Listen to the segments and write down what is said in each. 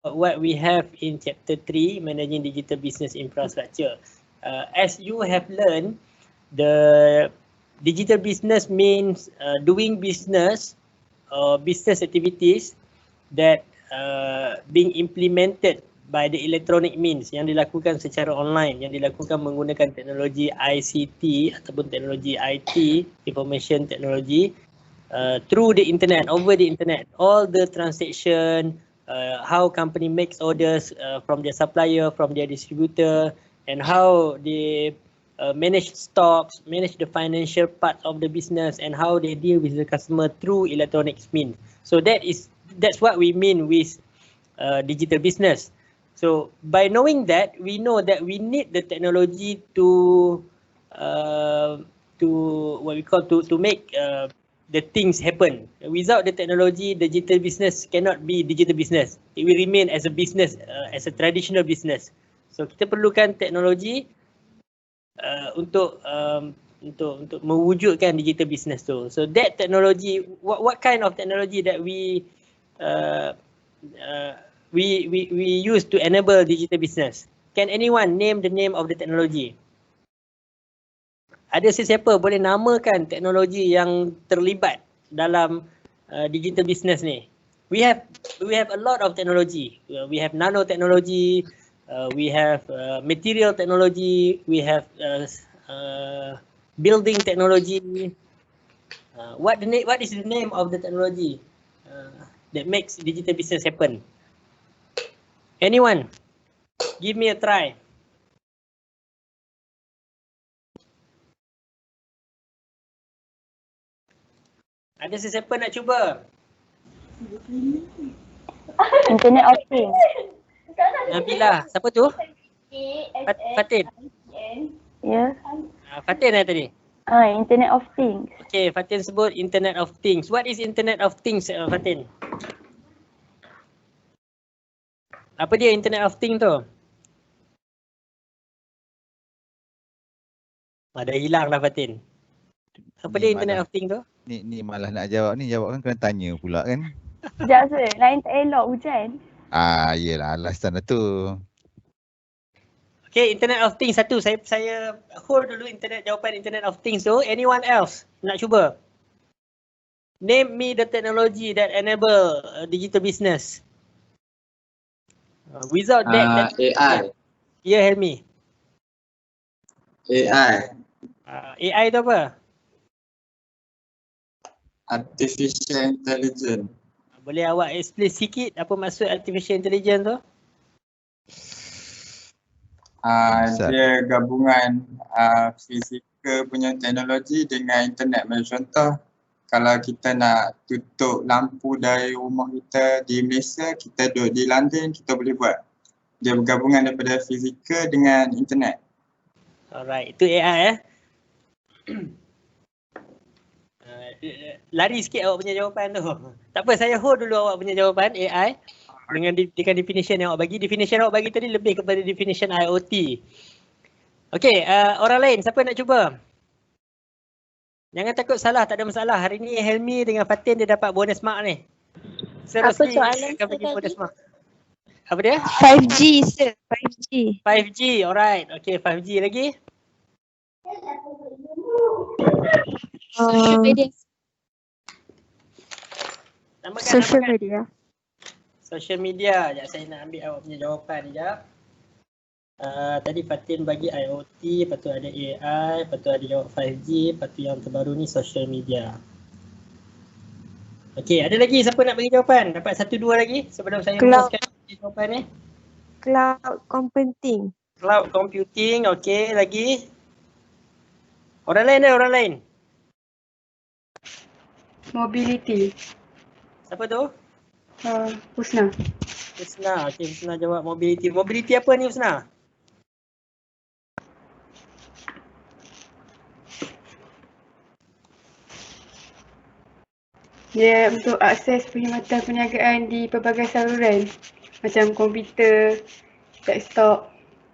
what we have in chapter 3, managing digital business infrastructure. As you have learned, the digital business means doing business or business activities that being implemented by the electronic means, yang dilakukan secara online, yang dilakukan menggunakan teknologi ICT ataupun teknologi IT, information technology, through the internet, over the internet. All the transaction, how company makes orders from their supplier, from their distributor, and how they manage stocks, manage the financial part of the business, and how they deal with the customer through electronic means. So that's what we mean with digital business. So by knowing that, we know that we need the technology to what we call to make the things happen. Without the technology, digital business cannot be digital business. It will remain as a business, as a traditional business. So kita perlukan teknologi untuk mewujudkan digital business tu. So that technology, what kind of technology that we use to enable digital business? Can anyone name the name of the technology? Ada sesiapa boleh namakan teknologi yang terlibat dalam digital business ni? We have a lot of technology. We have nanotechnology, we have material technology, we have building technology. What is the name of the technology that makes digital business happen? Anyone? Give me a try. Ada sesiapa nak cuba? Internet of Things. Nabila, siapa tu? Fatin. Ya. Fatin tadi? Internet of Things. Okay, Fatin sebut Internet of Things. What is Internet of Things, Fatin? Apa dia Internet of Things tu? Dah hilang dah Fatin. Apa dia Internet of Things tu? Ni malah nak jawab ni, jawab kan kena tanya pula kan. Sekejap Sir, lain tak elok hujan. Yelah alasan lah tu. Okay, Internet of Things satu. Saya hold dulu jawapan Internet of Things tu. Anyone else nak cuba? Name me the technology that enable digital business. Without that, AI. Yeah, help me. AI. AI tu apa? Artificial Intelligence. Boleh awak explain sikit apa maksud Artificial Intelligence tu? Dia gabungan fizikal punya teknologi dengan internet. Contoh, kalau kita nak tutup lampu dari rumah kita di Malaysia, kita duduk di London, kita boleh buat. Dia bergabungan daripada fizikal dengan internet. Alright, itu AI lari sikit awak punya jawapan tu. Tak apa, saya hold dulu awak punya jawapan AI dengan definition yang awak bagi. Definition awak bagi tadi lebih kepada definition IoT. Okay, orang lain siapa nak cuba? Jangan takut salah, tak ada masalah. Hari ni Helmi dengan Fatin dia dapat bonus mark ni. Apa soalan akan bagi bonus mark. Apa dia? 5G Sir, 5G. 5G, alright. Okay, 5G lagi. Social media. Social Namakan. media. Social media. Sekejap saya nak ambil awak punya jawapan sekejap. Tadi Fatin bagi IoT, lepas tu ada AI, lepas tu ada jawab 5G, lepas tu yang terbaru ni social media. Okey, ada lagi siapa nak bagi jawapan? Dapat 1-2 lagi sebelum saya rumuskan jawapan ni. Cloud computing. Cloud computing, okey, lagi. Orang lain dah, orang lain. Mobility. Siapa tu? Husna. Husna, okey, Husna jawab mobility. Mobility apa ni Husna? Dia untuk akses perkhidmatan perniagaan di pelbagai saluran macam komputer, desktop.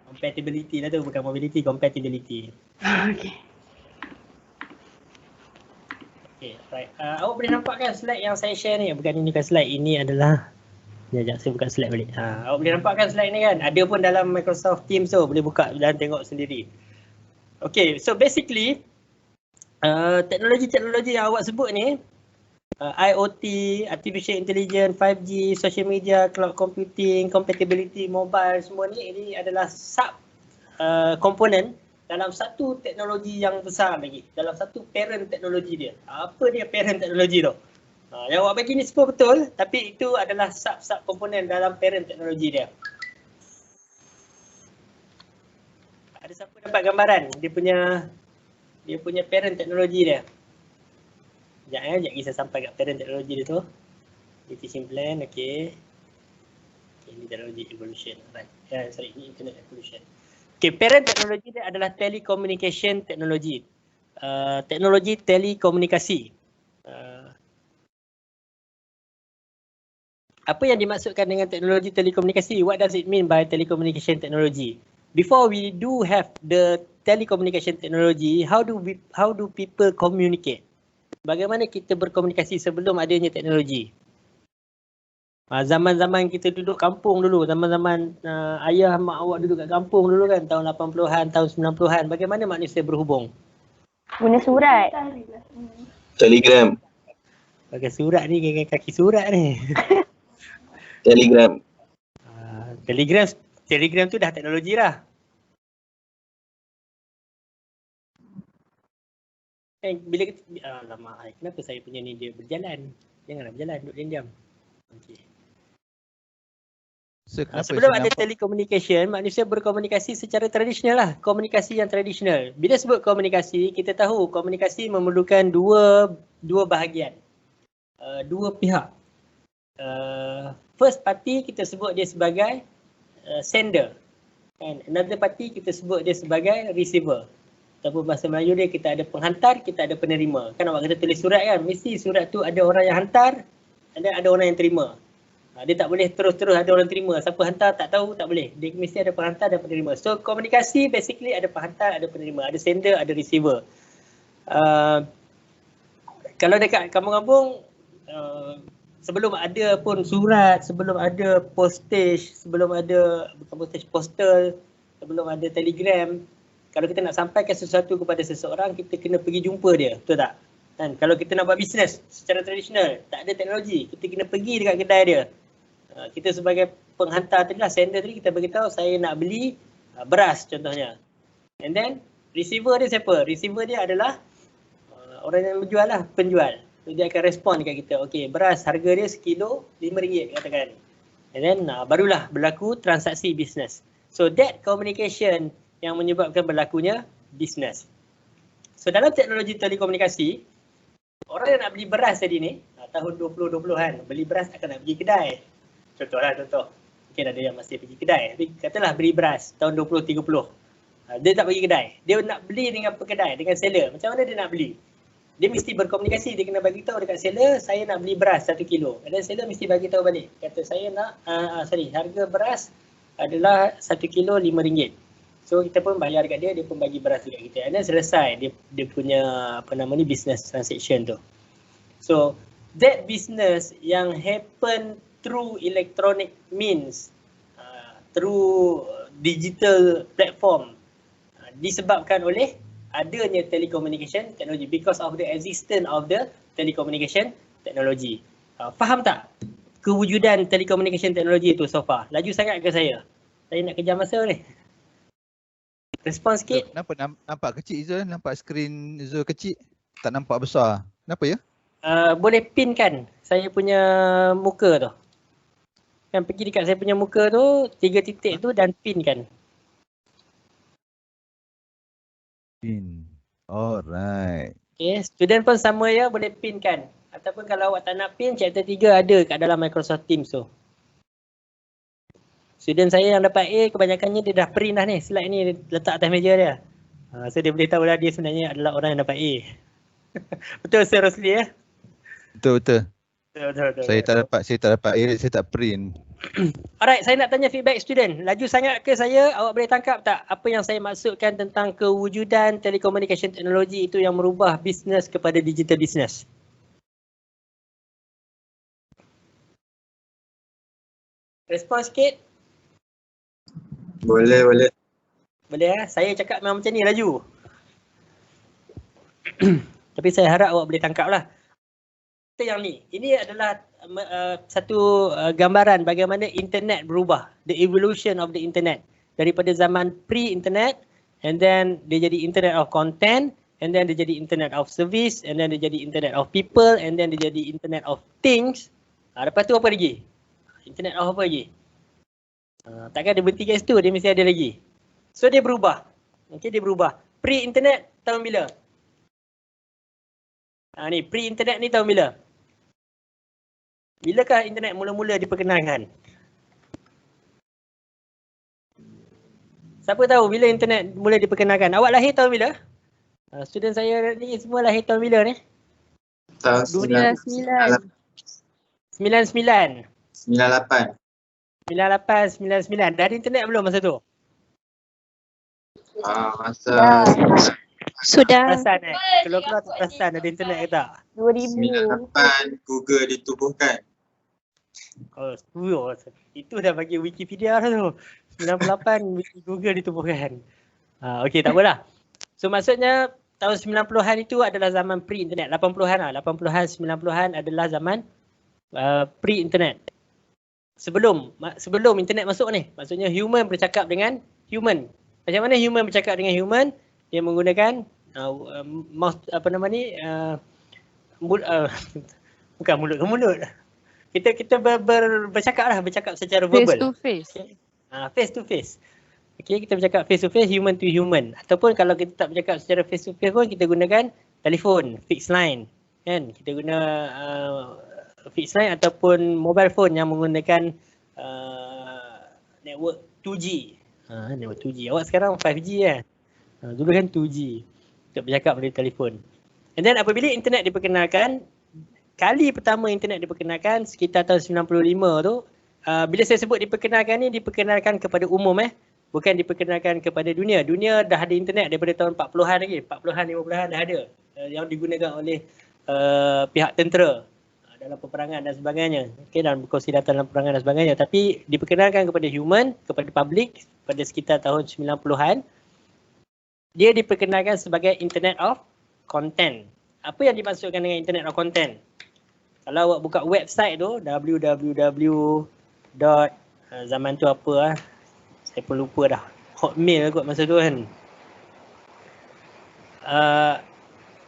Compatibility lah tu, bukan mobility, compatibility. Okay. Okay, right. Awak boleh nampak kan slide yang saya share ni? Bukan ini kan slide, ini adalah Sekejap, saya buka slide balik. Awak boleh nampak kan slide ni kan? Ada pun dalam Microsoft Teams tu, boleh buka dan tengok sendiri. Okay, so basically teknologi-teknologi yang awak sebut ni, IoT, Artificial Intelligence, 5G, social media, cloud computing, compatibility, mobile, semua ni ini adalah sub komponen dalam satu teknologi yang besar lagi, dalam satu parent teknologi dia. Apa dia parent teknologi tu? Yang awak bagi ni semua betul, tapi itu adalah sub komponen dalam parent teknologi dia. Ada siapa dapat gambaran dia punya parent teknologi dia? Sekejap lagi saya sampai kat parent teknologi dia tu. Ini teaching plan, okay. Ini teknologi evolution, right. Ini internet evolution. Okay, parent teknologi dia adalah telecommunication technology. Teknologi telekomunikasi. Apa yang dimaksudkan dengan teknologi telekomunikasi? What does it mean by telecommunication technology? Before we do have the telecommunication technology, how do people communicate? Bagaimana kita berkomunikasi sebelum adanya teknologi? Zaman-zaman kita duduk kampung dulu, zaman-zaman ayah mak awak duduk kat kampung dulu kan, tahun 80-an, tahun 90-an, bagaimana manusia berhubung? Guna surat. Telegram. Pakai surat ni, kaki surat ni. Telegram. Telegram tu dah teknologi dah. Bila alamak, kenapa saya punya ni dia berjalan? Janganlah berjalan, duduk diam. Okey. So, Sebelum ada telekomunikasi, manusia berkomunikasi secara tradisional lah. Komunikasi yang tradisional. Bila sebut komunikasi, kita tahu komunikasi memerlukan dua bahagian. Dua pihak. First party kita sebut dia sebagai sender. And another party kita sebut dia sebagai receiver. Ataupun bahasa Melayu dia, kita ada penghantar, kita ada penerima. Kan awak kata tulis surat kan, mesti surat tu ada orang yang hantar dan ada orang yang terima. Dia tak boleh terus-terus ada orang terima. Siapa hantar tak tahu, tak boleh. Dia mesti ada penghantar dan penerima. So komunikasi basically ada penghantar, ada penerima. Ada sender, ada receiver. Kalau dekat kampung-kampung, sebelum ada pun surat, sebelum ada postage, sebelum ada postage postal, sebelum ada telegram, kalau kita nak sampaikan sesuatu kepada seseorang, kita kena pergi jumpa dia, betul tak? Dan kalau kita nak buat bisnes secara tradisional, tak ada teknologi, kita kena pergi dekat kedai dia. Kita sebagai penghantar tadi lah, sender tadi, kita beritahu saya nak beli beras contohnya. And then receiver dia siapa? Receiver dia adalah orang yang menjual lah, penjual. So, dia akan respon dekat kita, okey beras harga dia sekilo RM5 katakan. And then barulah berlaku transaksi bisnes. So that communication yang menyebabkan berlakunya bisnes. So dalam teknologi telekomunikasi, orang yang nak beli beras tadi ni, tahun 2020-an, beli beras akan nak pergi kedai. Contoh. Mungkin ada yang masih pergi kedai. Tapi katalah beli beras tahun 2030. Dia tak pergi kedai. Dia nak beli dengan pekedai, dengan seller. Macam mana dia nak beli? Dia mesti berkomunikasi. Dia kena bagi tahu dekat seller, saya nak beli beras 1 kilo. Dan seller mesti bagi tahu balik. Kata saya nak, harga beras adalah 1 kilo RM5. So kita pun bayar dekat dia, dia pun bagi beras dekat kita. Dan selesai dia punya business transaction tu. So that business yang happen through electronic means, through digital platform, disebabkan oleh adanya telecommunication technology, because of the existence of the telecommunication technology. Faham tak kewujudan telecommunication technology itu so far? Laju sangat ke saya? Saya nak kejar masa ni. Respon sikit. Nampak kecil Izul, nampak skrin Izul kecil, tak nampak besar. Kenapa ya? Boleh pin kan saya punya muka tu. Kan pergi dekat saya punya muka tu, 3 titik tu dan pin kan. Pin. Alright. Okay, student pun sama ya, boleh pin kan. Ataupun kalau awak tak nak pin, chapter 3 ada kat dalam Microsoft Teams tu. Student saya yang dapat A, kebanyakannya dia dah print dah ni. Slide ni letak atas meja dia. So dia boleh tahu lah dia sebenarnya adalah orang yang dapat A. Betul Sir Rosli ya? Betul. Betul. Saya tak dapat A, saya tak print. Alright, saya nak tanya feedback student. Laju sangat ke saya? Awak boleh tangkap tak apa yang saya maksudkan tentang kewujudan telecommunication technology itu yang merubah bisnes kepada digital business? Respon sikit. Boleh. Boleh Saya cakap memang macam ni laju. Tapi saya harap awak boleh tangkap lah. Yang ni, ini adalah satu gambaran bagaimana internet berubah. The evolution of the internet. Daripada zaman pre-internet, and then dia jadi internet of content, and then dia jadi internet of service, and then dia jadi internet of people, and then dia jadi internet of things. Lepas tu apa lagi? Internet of apa lagi? Takkan dia berhenti kat situ, dia mesti ada lagi. So dia berubah. Okay, dia berubah. Pre-internet tahun bila? Ni pre-internet ni tahun bila? Bilakah internet mula-mula diperkenalkan? Siapa tahu bila internet mula diperkenalkan? Awak lahir tahun bila? Student saya ni semua lahir tahun bila ni? Tahun 99. 99. 98. 98, 99. Dah ada internet belum masa tu? Masa Sudah. Perasan Keluar-keluar tak perasan ada internet ke tak? 2000. 98 Google ditubuhkan. Itu dah bagi Wikipedia dah tu. 98 Google ditubuhkan. Okey, tak apalah. So maksudnya tahun 90-an itu adalah zaman pre-internet. 80-an lah. 80-an, 90-an adalah zaman pre-internet. Sebelum internet masuk ni. Maksudnya human bercakap dengan human. Macam mana human bercakap dengan human? Dia menggunakan bukan mulut ke mulut. Kita bercakap secara verbal. Face to face. Face to face. Okay, kita bercakap face to face, human to human. Ataupun kalau kita tak bercakap secara face to face pun, kita gunakan telefon, fixed line. Kan? Kita guna fixed line ataupun mobile phone yang menggunakan network 2G. Network 2G. Awak sekarang 5G kan? Dulu kan 2G. Untuk bercakap melalui telefon. And then apabila internet diperkenalkan, kali pertama internet diperkenalkan sekitar tahun 95 tu, bila saya sebut diperkenalkan ni, diperkenalkan kepada umum bukan diperkenalkan kepada dunia. Dunia dah ada internet daripada tahun 40-an lagi. 40-an, 50-an dah ada. Yang digunakan oleh pihak tentera dalam peperangan dan sebagainya. Okay, dalam berkongsi data dalam peperangan dan sebagainya. Tapi diperkenalkan kepada human, kepada public pada sekitar tahun 90-an. Dia diperkenalkan sebagai internet of content. Apa yang dimaksudkan dengan internet of content? Kalau awak buka website tu, www. Zaman tu apa saya pun lupa dah. Hotmail kot masa tu kan.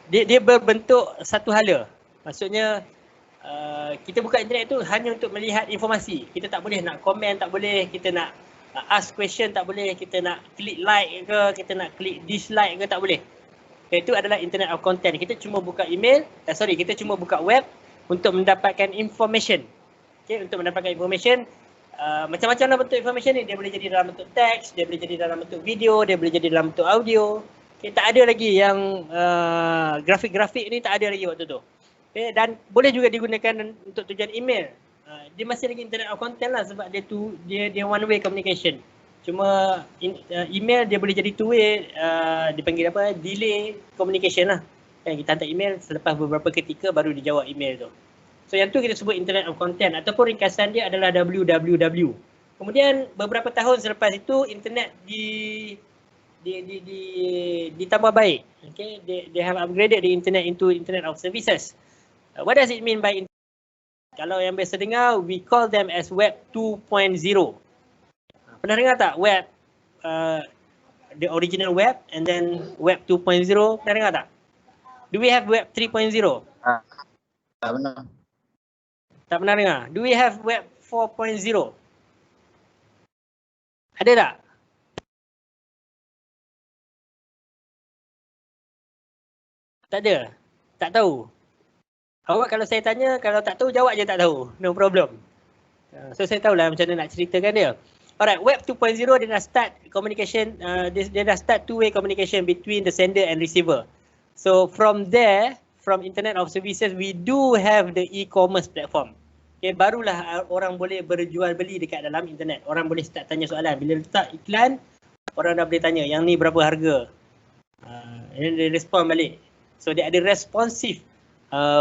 Dia berbentuk satu hala. Maksudnya kita buka internet tu hanya untuk melihat informasi. Kita tak boleh nak komen, tak boleh. Kita nak ask question, tak boleh. Kita nak klik like ke, kita nak klik dislike ke, tak boleh. Itu adalah internet of content. Kita cuma buka email, kita cuma buka web untuk mendapatkan information. Okay, untuk mendapatkan information, macam-macam lah bentuk information ni. Dia boleh jadi dalam bentuk teks, dia boleh jadi dalam bentuk video, dia boleh jadi dalam bentuk audio. Okay, tak ada lagi yang grafik-grafik ni, tak ada lagi waktu tu. Okay, dan boleh juga digunakan untuk tujuan email. Dia masih lagi internet of content lah sebab dia one way communication. Cuma email dia boleh jadi two way, dipanggil apa, delay communication lah. Kita hantar email, selepas beberapa ketika baru dijawab email tu. So yang tu kita sebut internet of content ataupun ringkasan dia adalah www. Kemudian beberapa tahun selepas itu internet ditambah baik. Okay, they have upgraded the internet into internet of services. What does it mean by internet? Kalau yang biasa dengar, we call them as web 2.0. Pernah dengar tak web, the original web and then web 2.0? Pernah dengar tak? Do we have web 3.0? Tak pernah. Tak pernah dengar. Do we have web 4.0? Ada tak? Tak ada? Tak tahu? Awak kalau saya tanya, kalau tak tahu, jawab je tak tahu. No problem. So saya tahulah macam mana nak ceritakan dia. Alright, web 2.0 dia dah start communication, dia dah start two-way communication between the sender and receiver. So from there, from internet of services, we do have the e-commerce platform. Okay, barulah orang boleh berjual beli dekat dalam internet. Orang boleh start tanya soalan. Bila letak iklan, orang dah boleh tanya, yang ni berapa harga? And dia respon balik. So dia ada responsive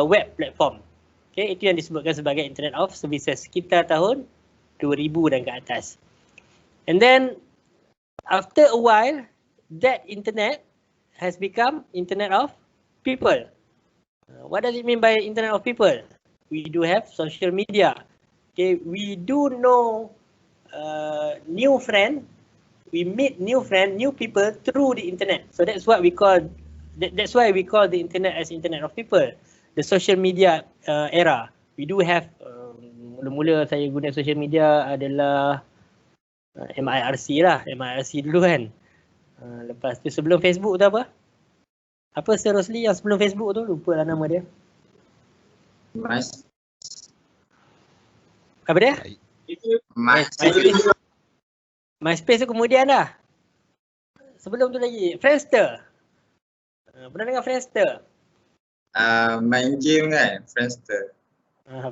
web platform. Okay, itu yang disebutkan sebagai internet of services. Sekitar tahun 2000 dan ke atas. And then after a while, that internet has become internet of people. What does it mean by internet of people? We do have social media. Okay, we do know new friend. We meet new friend, new people through the internet. So that's what we call. That's why we call the internet as internet of people. The social media era. We do have. Mula-mula saya guna social media adalah MIRC lah. MIRC dulu kan. Lepas tu sebelum Facebook tu apa? Apa Sir Rosli yang sebelum Facebook tu? Lupa lah nama dia. Apa dia? MySpace tu kemudian dah. Sebelum tu lagi Friendster. Pernah dengar Friendster? Main game kan, Friendster.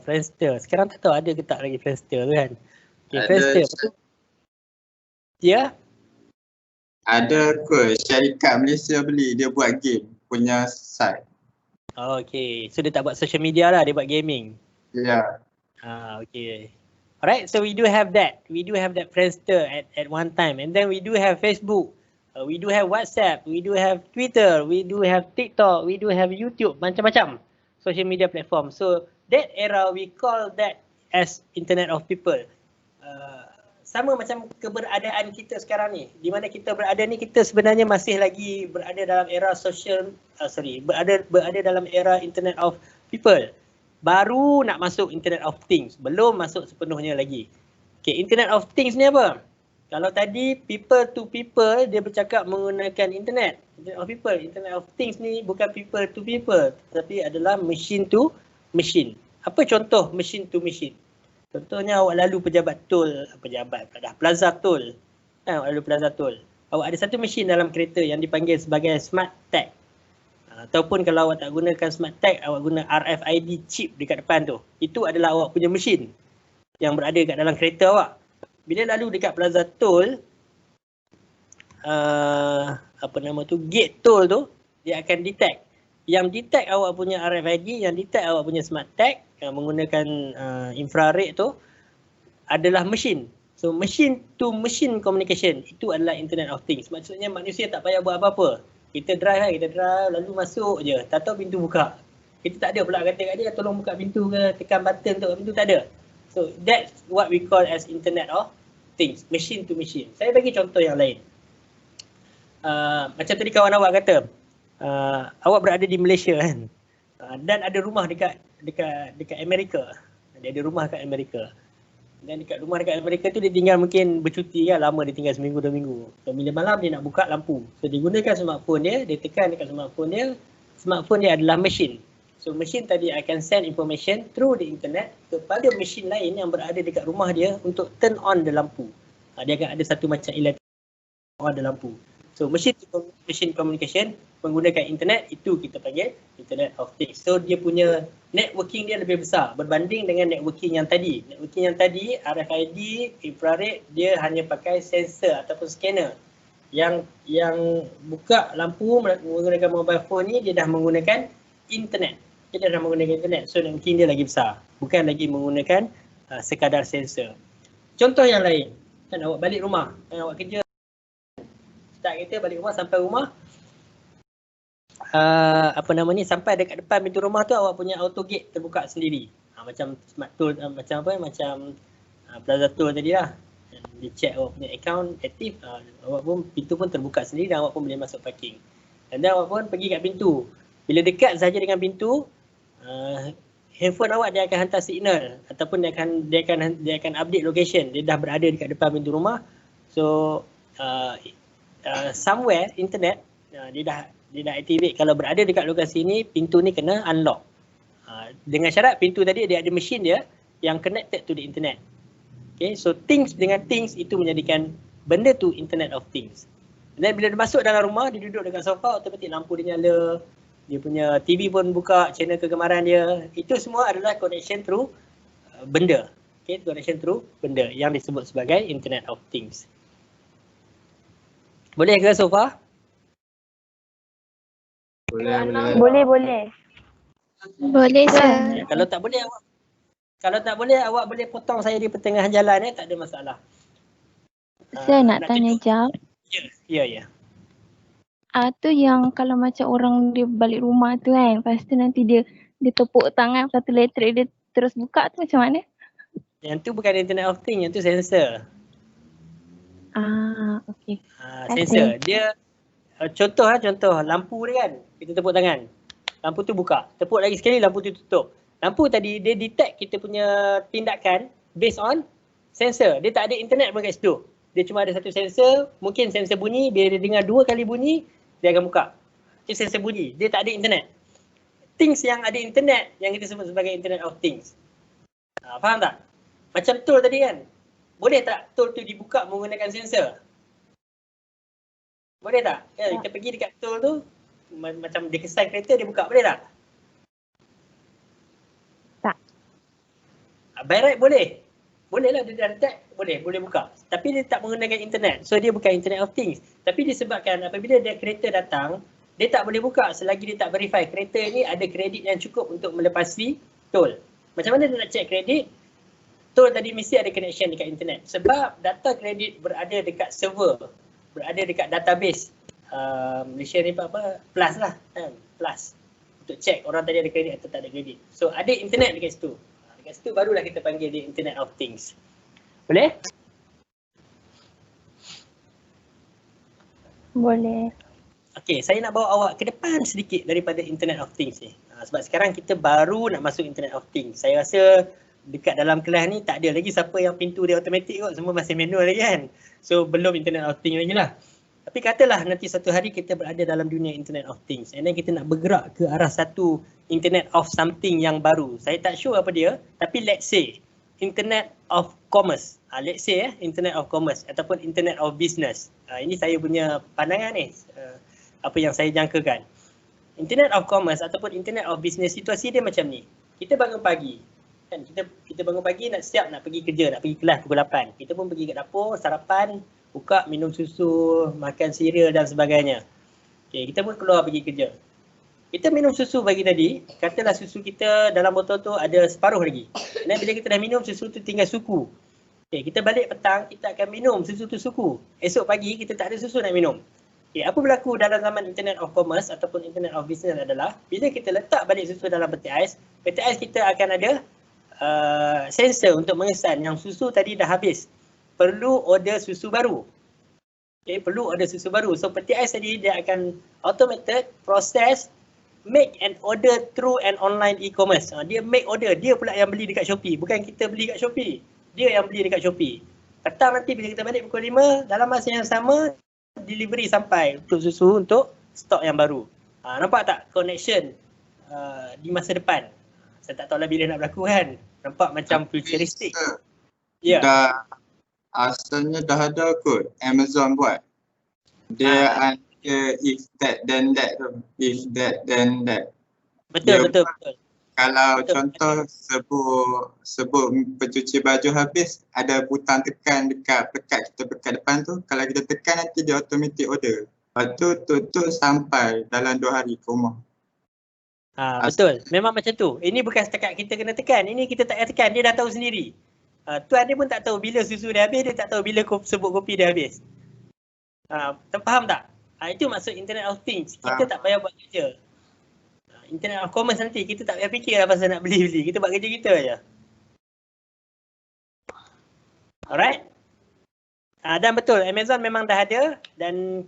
Friendster. Sekarang tak tahu ada ke tak lagi Friendster tu kan. Okay, Ada. Friendster. Ya? Ada kot, syarikat Malaysia beli, dia buat game punya site. Okay, so dia tak buat social media lah, dia buat gaming. Ya. Okay. Alright, so we do have that. We do have that Friendster at one time. And then we do have Facebook. We do have WhatsApp. We do have Twitter. We do have TikTok. We do have YouTube. Macam-macam social media platform. So that era, we call that as internet of people. Sama macam keberadaan kita sekarang ni. Di mana kita berada ni, kita sebenarnya masih lagi berada dalam era berada dalam era internet of people. Baru nak masuk internet of things, belum masuk sepenuhnya lagi. Okay, internet of things ni apa? Kalau tadi people to people, dia bercakap menggunakan internet. Internet of people, internet of things ni bukan people to people, tapi adalah machine to machine. Apa contoh machine to machine? Contohnya awak lalu pejabat tol, plaza tol. Awak lalu plaza tol. Awak ada satu mesin dalam kereta yang dipanggil sebagai smart tag. Ataupun kalau awak tak gunakan smart tag, awak guna RFID chip dekat depan tu. Itu adalah awak punya mesin yang berada kat dalam kereta awak. Bila lalu dekat plaza tol, gate tol tu, dia akan detect. Yang detect awak punya RFID, yang detect awak punya smart tag yang menggunakan infrared tu adalah mesin. So machine to machine communication itu adalah internet of things. Maksudnya manusia tak payah buat apa-apa. Kita drive lalu masuk je. Tak tahu pintu buka. Kita tak ada pula kata kat dia tolong buka pintu ke, tekan button untuk buka pintu, tak ada. So that's what we call as internet of things, machine to machine. Saya bagi contoh yang lain. Macam tadi kawan awak kata, awak berada di Malaysia kan, dan ada rumah dekat Amerika. Dia ada rumah kat Amerika. Dan dekat rumah dekat Amerika tu dia tinggal mungkin bercuti kan, lama dia tinggal seminggu 2 minggu. So bila malam dia nak buka lampu. So dia gunakan smartphone dia tekan dekat smartphone dia. Smartphone dia adalah mesin. So mesin tadi akan send information through the internet kepada mesin lain yang berada dekat rumah dia untuk turn on the lampu. Dia akan ada satu macam elektrik on the lampu. So machine to machine communication menggunakan internet, itu kita panggil internet of things. So dia punya networking dia lebih besar berbanding dengan networking yang tadi. Networking yang tadi RFID, infrared, dia hanya pakai sensor ataupun scanner. Yang buka lampu menggunakan mobile phone ni, dia dah menggunakan internet. Dia dah menggunakan internet. So networking dia lagi besar. Bukan lagi menggunakan sekadar sensor. Contoh yang lain, kan awak balik rumah, kan awak kerja, start kereta balik rumah, sampai rumah, sampai dekat depan pintu rumah tu awak punya auto gate terbuka sendiri. Macam smart tool, macam plaza tool tadi lah. Dia check awak punya account aktif, awak pun pintu pun terbuka sendiri dan awak pun boleh masuk parking. Dan awak pun pergi kat pintu. Bila dekat saja dengan pintu, handphone awak dia akan hantar signal ataupun dia akan update location. Dia dah berada dekat depan pintu rumah. So somewhere internet dia dah activate. Kalau berada dekat lokasi ni, pintu ni kena unlock. Dengan syarat pintu tadi dia ada mesin dia yang connected to the internet. Okay, so things dengan things itu menjadikan benda tu internet of things. Dan bila dia masuk dalam rumah, dia duduk dekat sofa, automatik lampu dia nyala, dia punya TV pun buka, channel kegemaran dia. Itu semua adalah connection through benda. Okay, connection through benda yang disebut sebagai internet of things. Boleh ke so far? Boleh. Boleh, sir. Kalau tak boleh awak Kalau tak boleh, awak boleh potong saya di pertengahan jalan tak ada masalah. Saya nak tanya jap. Ya. Tu yang kalau macam orang dia balik rumah tu kan, lepas tu nanti dia tepuk tangan, lepas tu elektrik dia terus buka tu macam mana? Yang tu bukan Internet of Things, yang tu sensor. Okey. Sensor. Dia contoh lampu dia kan, kita tepuk tangan. Lampu tu buka. Tepuk lagi sekali, lampu tu tutup. Lampu tadi dia detect kita punya tindakan based on sensor. Dia tak ada internet pun kat situ. Dia cuma ada satu sensor, mungkin sensor bunyi, bila dia dengar 2 kali bunyi, dia akan buka. Itu sensor bunyi. Dia tak ada internet. Things yang ada internet yang kita sebut sebagai Internet of Things. Faham tak? Macam tool tadi kan. Boleh tak tool tu dibuka menggunakan sensor? Boleh tak? Ya, kita pergi dekat tool tu, macam dia kesan kereta, dia buka. Boleh tak? Tak. By right boleh. Boleh lah, dia dah detect, boleh buka. Tapi dia tak menggunakan internet. So dia bukan Internet of Things. Tapi disebabkan apabila dia kereta datang, dia tak boleh buka selagi dia tak verify kereta ni ada kredit yang cukup untuk melepasi tol. Macam mana dia nak check kredit? Tol tadi mesti ada connection dekat internet. Sebab data kredit berada dekat server, berada dekat database. Malaysia ni apa? Plus lah. Plus. Untuk check orang tadi ada kredit atau tak ada kredit. So ada internet dekat situ. Dekat situ barulah kita panggil dia Internet of Things. Boleh? Boleh. Okey, saya nak bawa awak ke depan sedikit daripada Internet of Things ni. Sebab sekarang kita baru nak masuk Internet of Things. Saya rasa dekat dalam kelas ni tak ada lagi siapa yang pintu dia automatik kot. Semua masih manual lagi kan. So belum Internet of Things lagi lah. Tapi katalah nanti satu hari kita berada dalam dunia Internet of Things. And then kita nak bergerak ke arah satu Internet of something yang baru. Saya tak sure apa dia. Tapi let's say Internet of Commerce. Let's say Internet of Commerce ataupun Internet of Business. Ini saya punya pandangan ni. Apa yang saya jangkakan. Internet of Commerce ataupun Internet of Business, situasi dia macam ni. Kita bangun pagi. Kan kita bangun pagi nak siap nak pergi kerja, nak pergi kelas pukul 8. Kita pun pergi kat dapur, sarapan, buka, minum susu, makan cereal dan sebagainya. Okay, kita pun keluar pergi kerja. Kita minum susu pagi tadi, katalah susu kita dalam botol tu ada separuh lagi. Dan bila kita dah minum, susu tu tinggal suku. Okay, kita balik petang, kita akan minum susu tu suku. Esok pagi kita tak ada susu nak minum. Okay, apa berlaku dalam zaman Internet of Commerce ataupun Internet of Business adalah bila kita letak balik susu dalam peti ais kita akan ada sensor untuk mengesan yang susu tadi dah habis. Perlu order susu baru. Okay, perlu order susu baru. So peti ais tadi dia akan automated process make and order through an online e-commerce. Dia make order, dia pula yang beli dekat Shopee. Bukan kita beli dekat Shopee. Dia yang beli dekat Shopee. Petang nanti bila kita balik pukul 5, dalam masa yang sama delivery sampai untuk susu untuk stok yang baru. Nampak tak connection di masa depan? Saya tak tahu lah bila nak berlaku kan. Nampak macam futuristik. Ya. Dah, asalnya dah ada kot Amazon buat. Dia ada if that then that. If that then that. Betul. Kalau betul. Contoh sebut pencuci baju habis, ada butang tekan dekat depan tu. Kalau kita tekan nanti dia automatic order. Lepas tu tutup sampai dalam 2 hari ke rumah. Betul. Memang macam tu. Ini bukan setakat kita kena tekan. Ini kita tak payah tekan. Dia dah tahu sendiri. Tuan dia pun tak tahu bila susu dia habis. Dia tak tahu bila sebut kopi dia habis. Faham tak? Itu maksud Internet of Things. Kita tak payah buat kerja. Internet of Commerce nanti kita tak payah fikir lah pasal nak beli-beli. Kita buat kerja kita aja. Alright? Dan betul, Amazon memang dah ada dan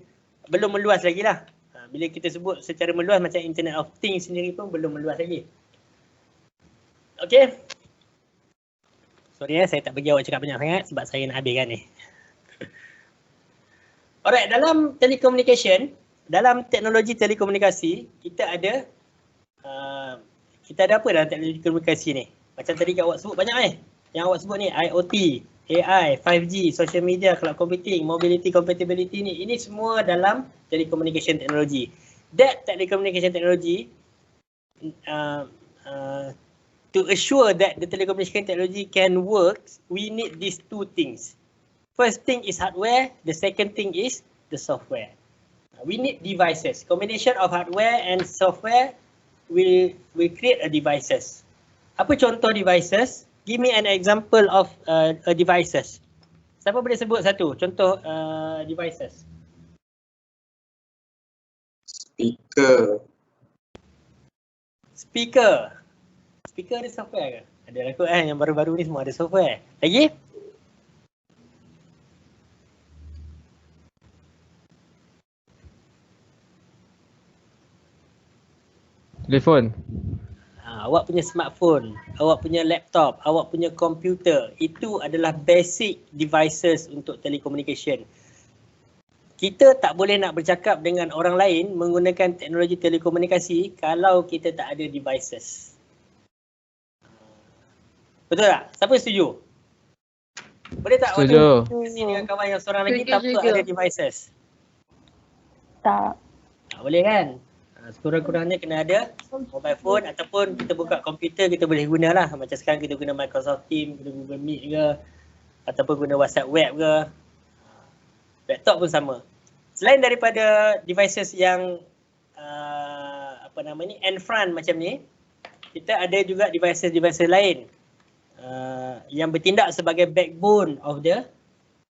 belum meluas lagi lah. Bila kita sebut secara meluas macam Internet of Things sendiri pun belum meluas lagi. Okay. Sorry saya tak bagi awak cakap banyak sangat sebab saya nak habiskan ni. Alright, dalam telecommunication, dalam teknologi telekomunikasi, kita ada apa dalam teknologi komunikasi ni? Macam tadi awak sebut banyak Yang awak sebut ni IoT, AI, 5G, social media, cloud computing, mobility, compatibility ni. Ini semua dalam telecommunication technology. That telecommunication technology to assure that the telecommunication technology can work, we need these two things. First thing is hardware, the second thing is the software. We need devices. Combination of hardware and software will create a devices. Apa contoh devices? Give me an example of devices. Siapa boleh sebut satu contoh devices? Speaker. Speaker ada software ke? Ada lah kot yang baru-baru ni semua ada software. Lagi? Telefon. Awak punya smartphone, awak punya laptop, awak punya komputer, itu adalah basic devices untuk telecommunication. Kita tak boleh nak bercakap dengan orang lain menggunakan teknologi telekomunikasi kalau kita tak ada devices. Betul tak? Siapa setuju? Boleh tak awak Setuju. diskusi dengan kawan yang seorang lagi Setuju tanpa juga. ada devices? Tak. Tak boleh kan? Sekurang-kurangnya kena ada mobile phone ataupun kita buka komputer kita boleh guna lah. Macam sekarang kita guna Microsoft Teams, guna Google Meet ke ataupun guna WhatsApp web ke. Laptop pun sama. Selain daripada devices yang end front macam ni, kita ada juga devices lain yang bertindak sebagai backbone of the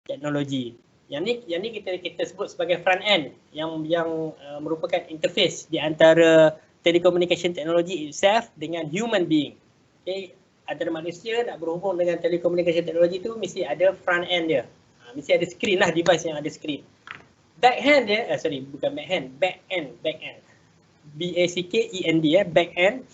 technology. Yang ni kita sebut sebagai front end yang merupakan interface di antara telecommunication technology itself dengan human being. Okay, antara manusia nak berhubung dengan telecommunication technology tu mesti ada front end dia. Mesti ada screen lah, device yang ada screen. Back end dia, bukan back end. BACKEND back end.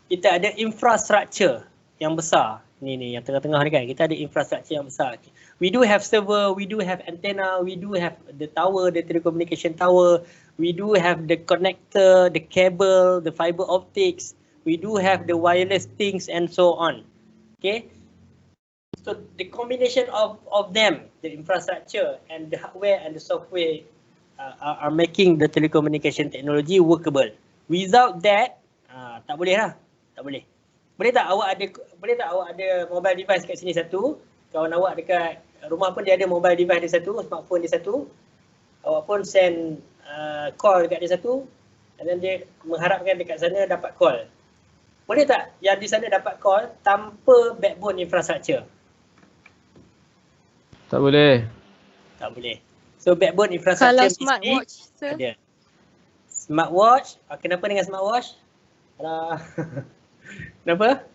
Kita ada infrastructure yang besar. Ni yang tengah-tengah ni kan, kita ada infrastructure yang besar. We do have server, we do have antenna, we do have the tower, the telecommunication tower, we do have the connector, the cable, the fiber optics, we do have the wireless things and so on. Okay, so the combination of them, the infrastructure and the hardware and the software are making the telecommunication technology workable. Without that, tak boleh lah, tak boleh. Boleh tak awak ada mobile device kat sini satu, kawan awak dekat rumah pun dia ada mobile device dia satu, smartphone dia satu, awak pun send call dekat dia satu, dan then dia mengharapkan dekat sana dapat call. Boleh tak yang di sana dapat call tanpa backbone infrastructure? Tak boleh. Tak boleh. So backbone infrastructure Kalau mesti smartwatch, sir. ada. Smartwatch, kenapa dengan smartwatch? Kenapa?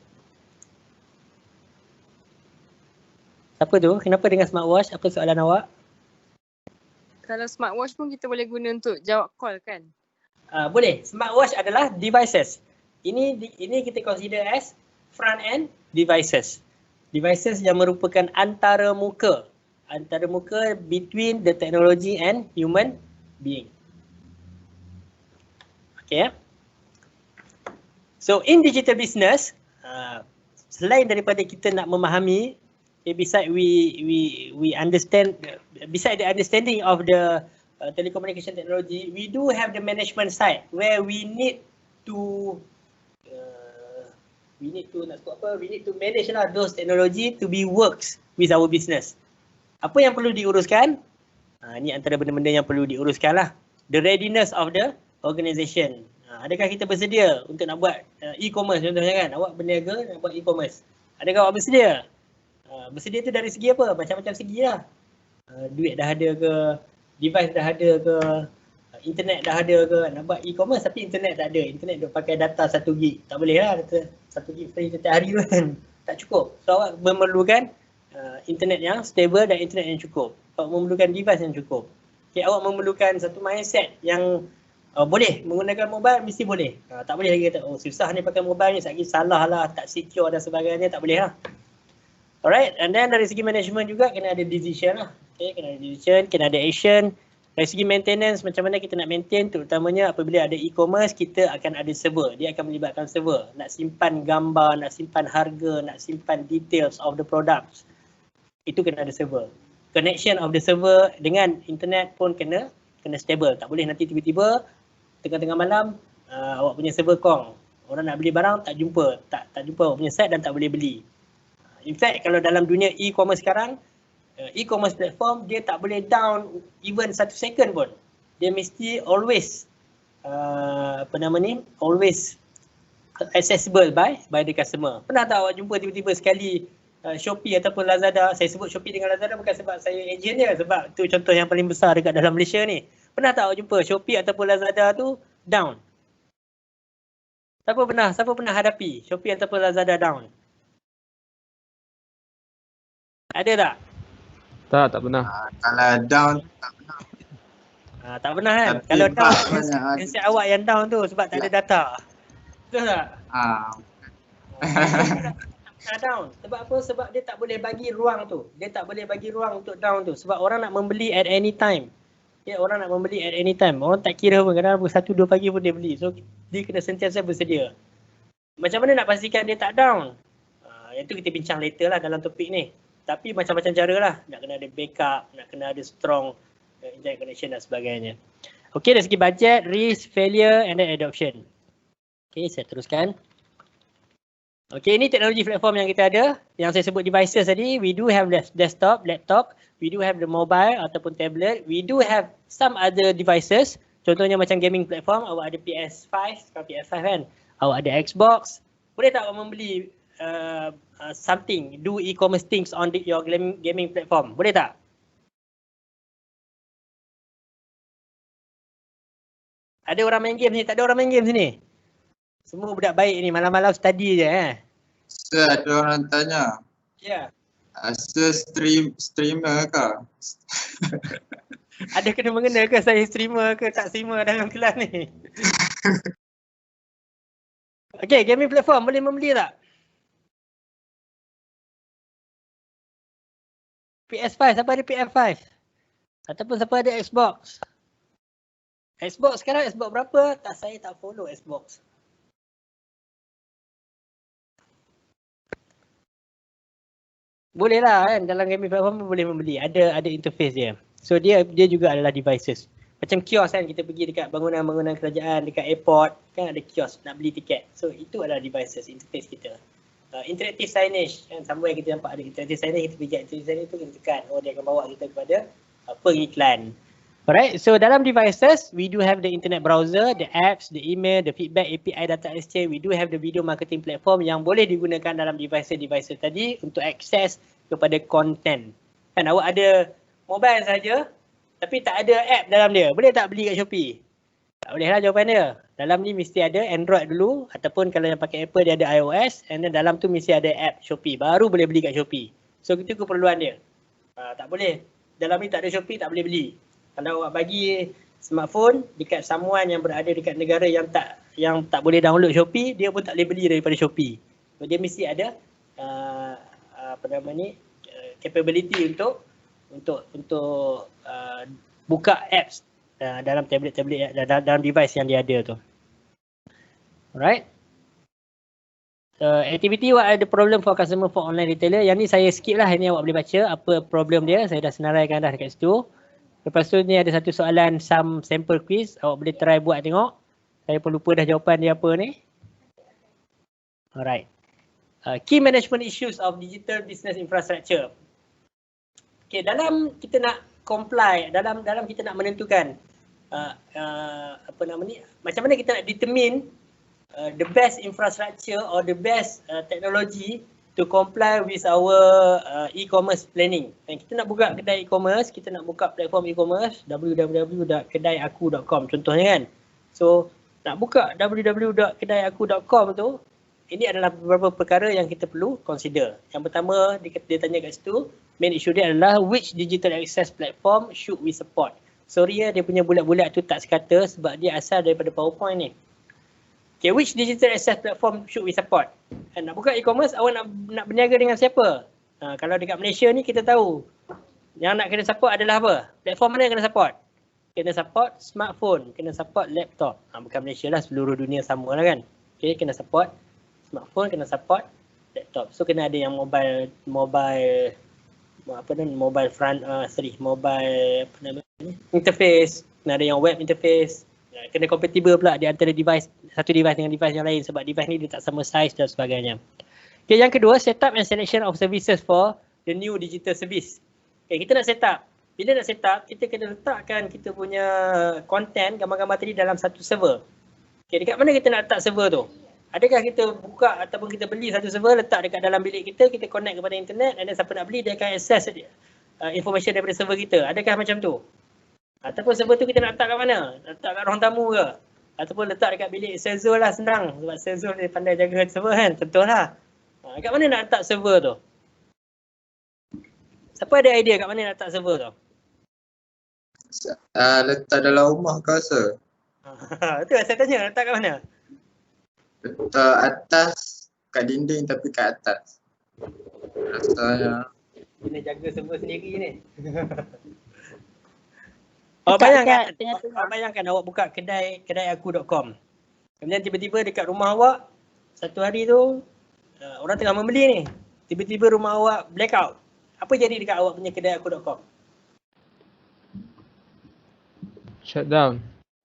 Siapa tu? Kenapa dengan smartwatch? Apa soalan awak? Kalau smartwatch pun kita boleh guna untuk jawab call kan? Boleh. Smartwatch adalah devices. Ini kita consider as front end devices. Devices yang merupakan antara muka between the technology and human being. Okay. So in digital business, selain daripada kita nak memahami, beside we understand, beside the understanding of the telecommunication technology, we do have the management side where we need to manage lah those technology to be works with our business. Apa yang perlu diuruskan? Ini antara benda-benda yang perlu diuruskan lah. The readiness of the organisation. Adakah kita bersedia untuk nak buat e-commerce contohnya kan? Awak berniaga nak buat e-commerce. Adakah awak bersedia? Bersedia tu dari segi apa? Macam-macam segi lah. Duit dah ada ke? Device dah ada ke? Internet dah ada ke? Nak buat e-commerce tapi internet tak ada. Internet duk pakai data 1 gig. Tak boleh lah kata 1 gig free setiap hari kan. Tak cukup. So awak memerlukan internet yang stable dan internet yang cukup. Awak memerlukan device yang cukup. Okay, awak memerlukan satu mindset yang boleh menggunakan mobile, mesti boleh. Tak boleh lagi kata, oh susah ni pakai mobile ni, sekali salah lah, tak secure dan sebagainya, tak boleh lah. Alright, and then dari segi management juga kena ada decision lah. Okay, kena ada decision, kena ada action. Dari segi maintenance, macam mana kita nak maintain, terutamanya apabila ada e-commerce, kita akan ada server. Dia akan melibatkan server. Nak simpan gambar, nak simpan harga, nak simpan details of the products. Itu kena ada server. Connection of the server dengan internet pun kena stable. Tak boleh nanti tiba-tiba tengah-tengah malam awak punya server kong. Orang nak beli barang tak jumpa. Tak jumpa awak punya site dan tak boleh beli. In fact, kalau dalam dunia e-commerce sekarang, e-commerce platform dia tak boleh down even 1 second pun. Dia mesti always always accessible by the customer. Pernah tak awak jumpa tiba-tiba sekali Shopee ataupun Lazada. Saya sebut Shopee dengan Lazada bukan sebab saya ejen dia, sebab tu contoh yang paling besar dekat dalam Malaysia ni. Pernah tak awak jumpa Shopee ataupun Lazada tu down? Siapa pernah hadapi Shopee ataupun Lazada down? Ada tak? Tak pernah. Kalau down tak pernah. Tak pernah kan? Tapi Kalau down, banyak handset awak yang down tu sebab tak ada data. Betul tak? Tak down. Sebab apa? Sebab dia tak boleh bagi ruang tu. Dia tak boleh bagi ruang untuk down tu. Sebab orang nak membeli at any time. Ya, orang nak membeli at any time. Orang tak kira pun. Kadang-kadang pukul 1-2 pagi pun dia beli. So, dia kena sentiasa bersedia. Macam mana nak pastikan dia tak down? Itu kita bincang later lah dalam topik ni. Tapi macam-macam cara lah. Nak kena ada backup, nak kena ada strong internet connection dan sebagainya. Okay, dari segi budget, risk, failure and then adoption. Okay, saya teruskan. Okay, ini teknologi platform yang kita ada. Yang saya sebut devices tadi, we do have desktop, laptop, we do have the mobile ataupun tablet, we do have some other devices. Contohnya macam gaming platform, awak ada PS5, sekarang PS5 kan. Awak ada Xbox. Boleh tak awak membeli something, do e-commerce things on your gaming platform? Boleh tak? Ada orang main game ni, tak ada orang main game sini. Semua budak baik ni, malam-malam study je Sir, ada orang tanya. Ya. Sir streamer ke? Ada kena-mengena ke saya streamer ke tak streamer dalam kelas ni? Okay, gaming platform boleh membeli tak? PS5, siapa ada PS5? Ataupun siapa ada Xbox? Xbox sekarang Xbox berapa? Saya tak follow Xbox. Boleh lah kan, dalam gaming platform boleh membeli. Ada interface dia. So dia juga adalah devices. Macam kios kan, kita pergi dekat bangunan-bangunan kerajaan, dekat airport, kan ada kios nak beli tiket. So itu adalah devices, interface kita. Interactive signage, kan somewhere kita nampak ada interactive signage, kita pergi interactive signage tu kita tekan. Oh, dia akan bawa kita kepada pengiklan. Alright, so dalam devices, we do have the internet browser, the apps, the email, the feedback, API data exchange. We do have the video marketing platform yang boleh digunakan dalam devices tadi untuk akses kepada content. Kan awak ada mobile saja, tapi tak ada app dalam dia. Boleh tak beli kat Shopee? Tak boleh lah jawapan dia. Dalam ni mesti ada Android dulu, ataupun kalau yang pakai Apple dia ada iOS, and then dalam tu mesti ada app Shopee. Baru boleh beli kat Shopee. So itu keperluan dia. Tak boleh. Dalam ni tak ada Shopee, tak boleh beli. Kalau awak bagi smartphone dekat someone yang berada dekat negara yang tak boleh download Shopee, dia pun tak boleh beli daripada Shopee. So, dia mesti ada capability untuk buka apps dalam tablet dalam device yang dia ada tu. Alright. Activity what are the problem for customer for online retailer? Yang ni saya skip lah, ini awak boleh baca apa problem dia. Saya dah senaraikan dah dekat situ. Lepas tu ni ada satu soalan some sample quiz. Awak boleh try buat tengok. Saya pun lupa dah jawapan dia apa ni. Alright. Key management issues of digital business infrastructure. Okay, dalam kita nak comply, dalam kita nak menentukan macam mana kita nak determine the best infrastructure or the best technology to comply with our e-commerce planning. Dan kita nak buka kedai e-commerce, kita nak buka platform e-commerce www.kedaiaku.com contohnya kan. So nak buka www.kedaiaku.com tu, ini adalah beberapa perkara yang kita perlu consider. Yang pertama dia tanya kat situ, main issue dia adalah which digital access platform should we support. Sorry ya, dia punya bulat-bulat tu tak sekata sebab dia asal daripada PowerPoint ni. Okay, which digital access platform should we support? Nak buka e-commerce, awak nak berniaga dengan siapa? Kalau dekat Malaysia ni kita tahu yang nak kena support adalah apa? Platform mana yang kena support? Kena support smartphone, kena support laptop. Bukan Malaysia lah, seluruh dunia sama lah kan. Okay, kena support smartphone, kena support laptop. So kena ada yang mobile interface, kena ada yang web interface. Kena compatible pula di antara satu device dengan device yang lain sebab device ni dia tak sama size dan sebagainya. Okay, yang kedua, setup and selection of services for the new digital service. Okay, kita nak setup. Bila nak setup, kita kena letakkan kita punya content, gambar-gambar tadi dalam satu server. Okay, dekat mana kita nak letak server tu? Adakah kita buka ataupun kita beli satu server, letak dekat dalam bilik kita, kita connect kepada internet, dan siapa nak beli dia akan access information daripada server kita. Adakah macam tu? Ataupun server tu kita nak letak kat mana? Letak kat ruang tamu ke? Ataupun letak dekat bilik Sezul lah, senang. Sebab Sezul dia pandai jaga server kan, tentulah. Kat mana nak letak server tu? Siapa ada idea kat mana nak letak server tu? Letak dalam rumah ke rasa? Betul saya tanya, letak kat mana? Letak atas, kat dinding tapi kat atas. Rasanya. Kena jaga server sendiri ni. Bayangkan awak buka kedai aku.com. Kemudian tiba-tiba dekat rumah awak, satu hari tu orang tengah membeli ni. Tiba-tiba rumah awak blackout. Apa jadi dekat awak punya kedai aku.com? Shutdown.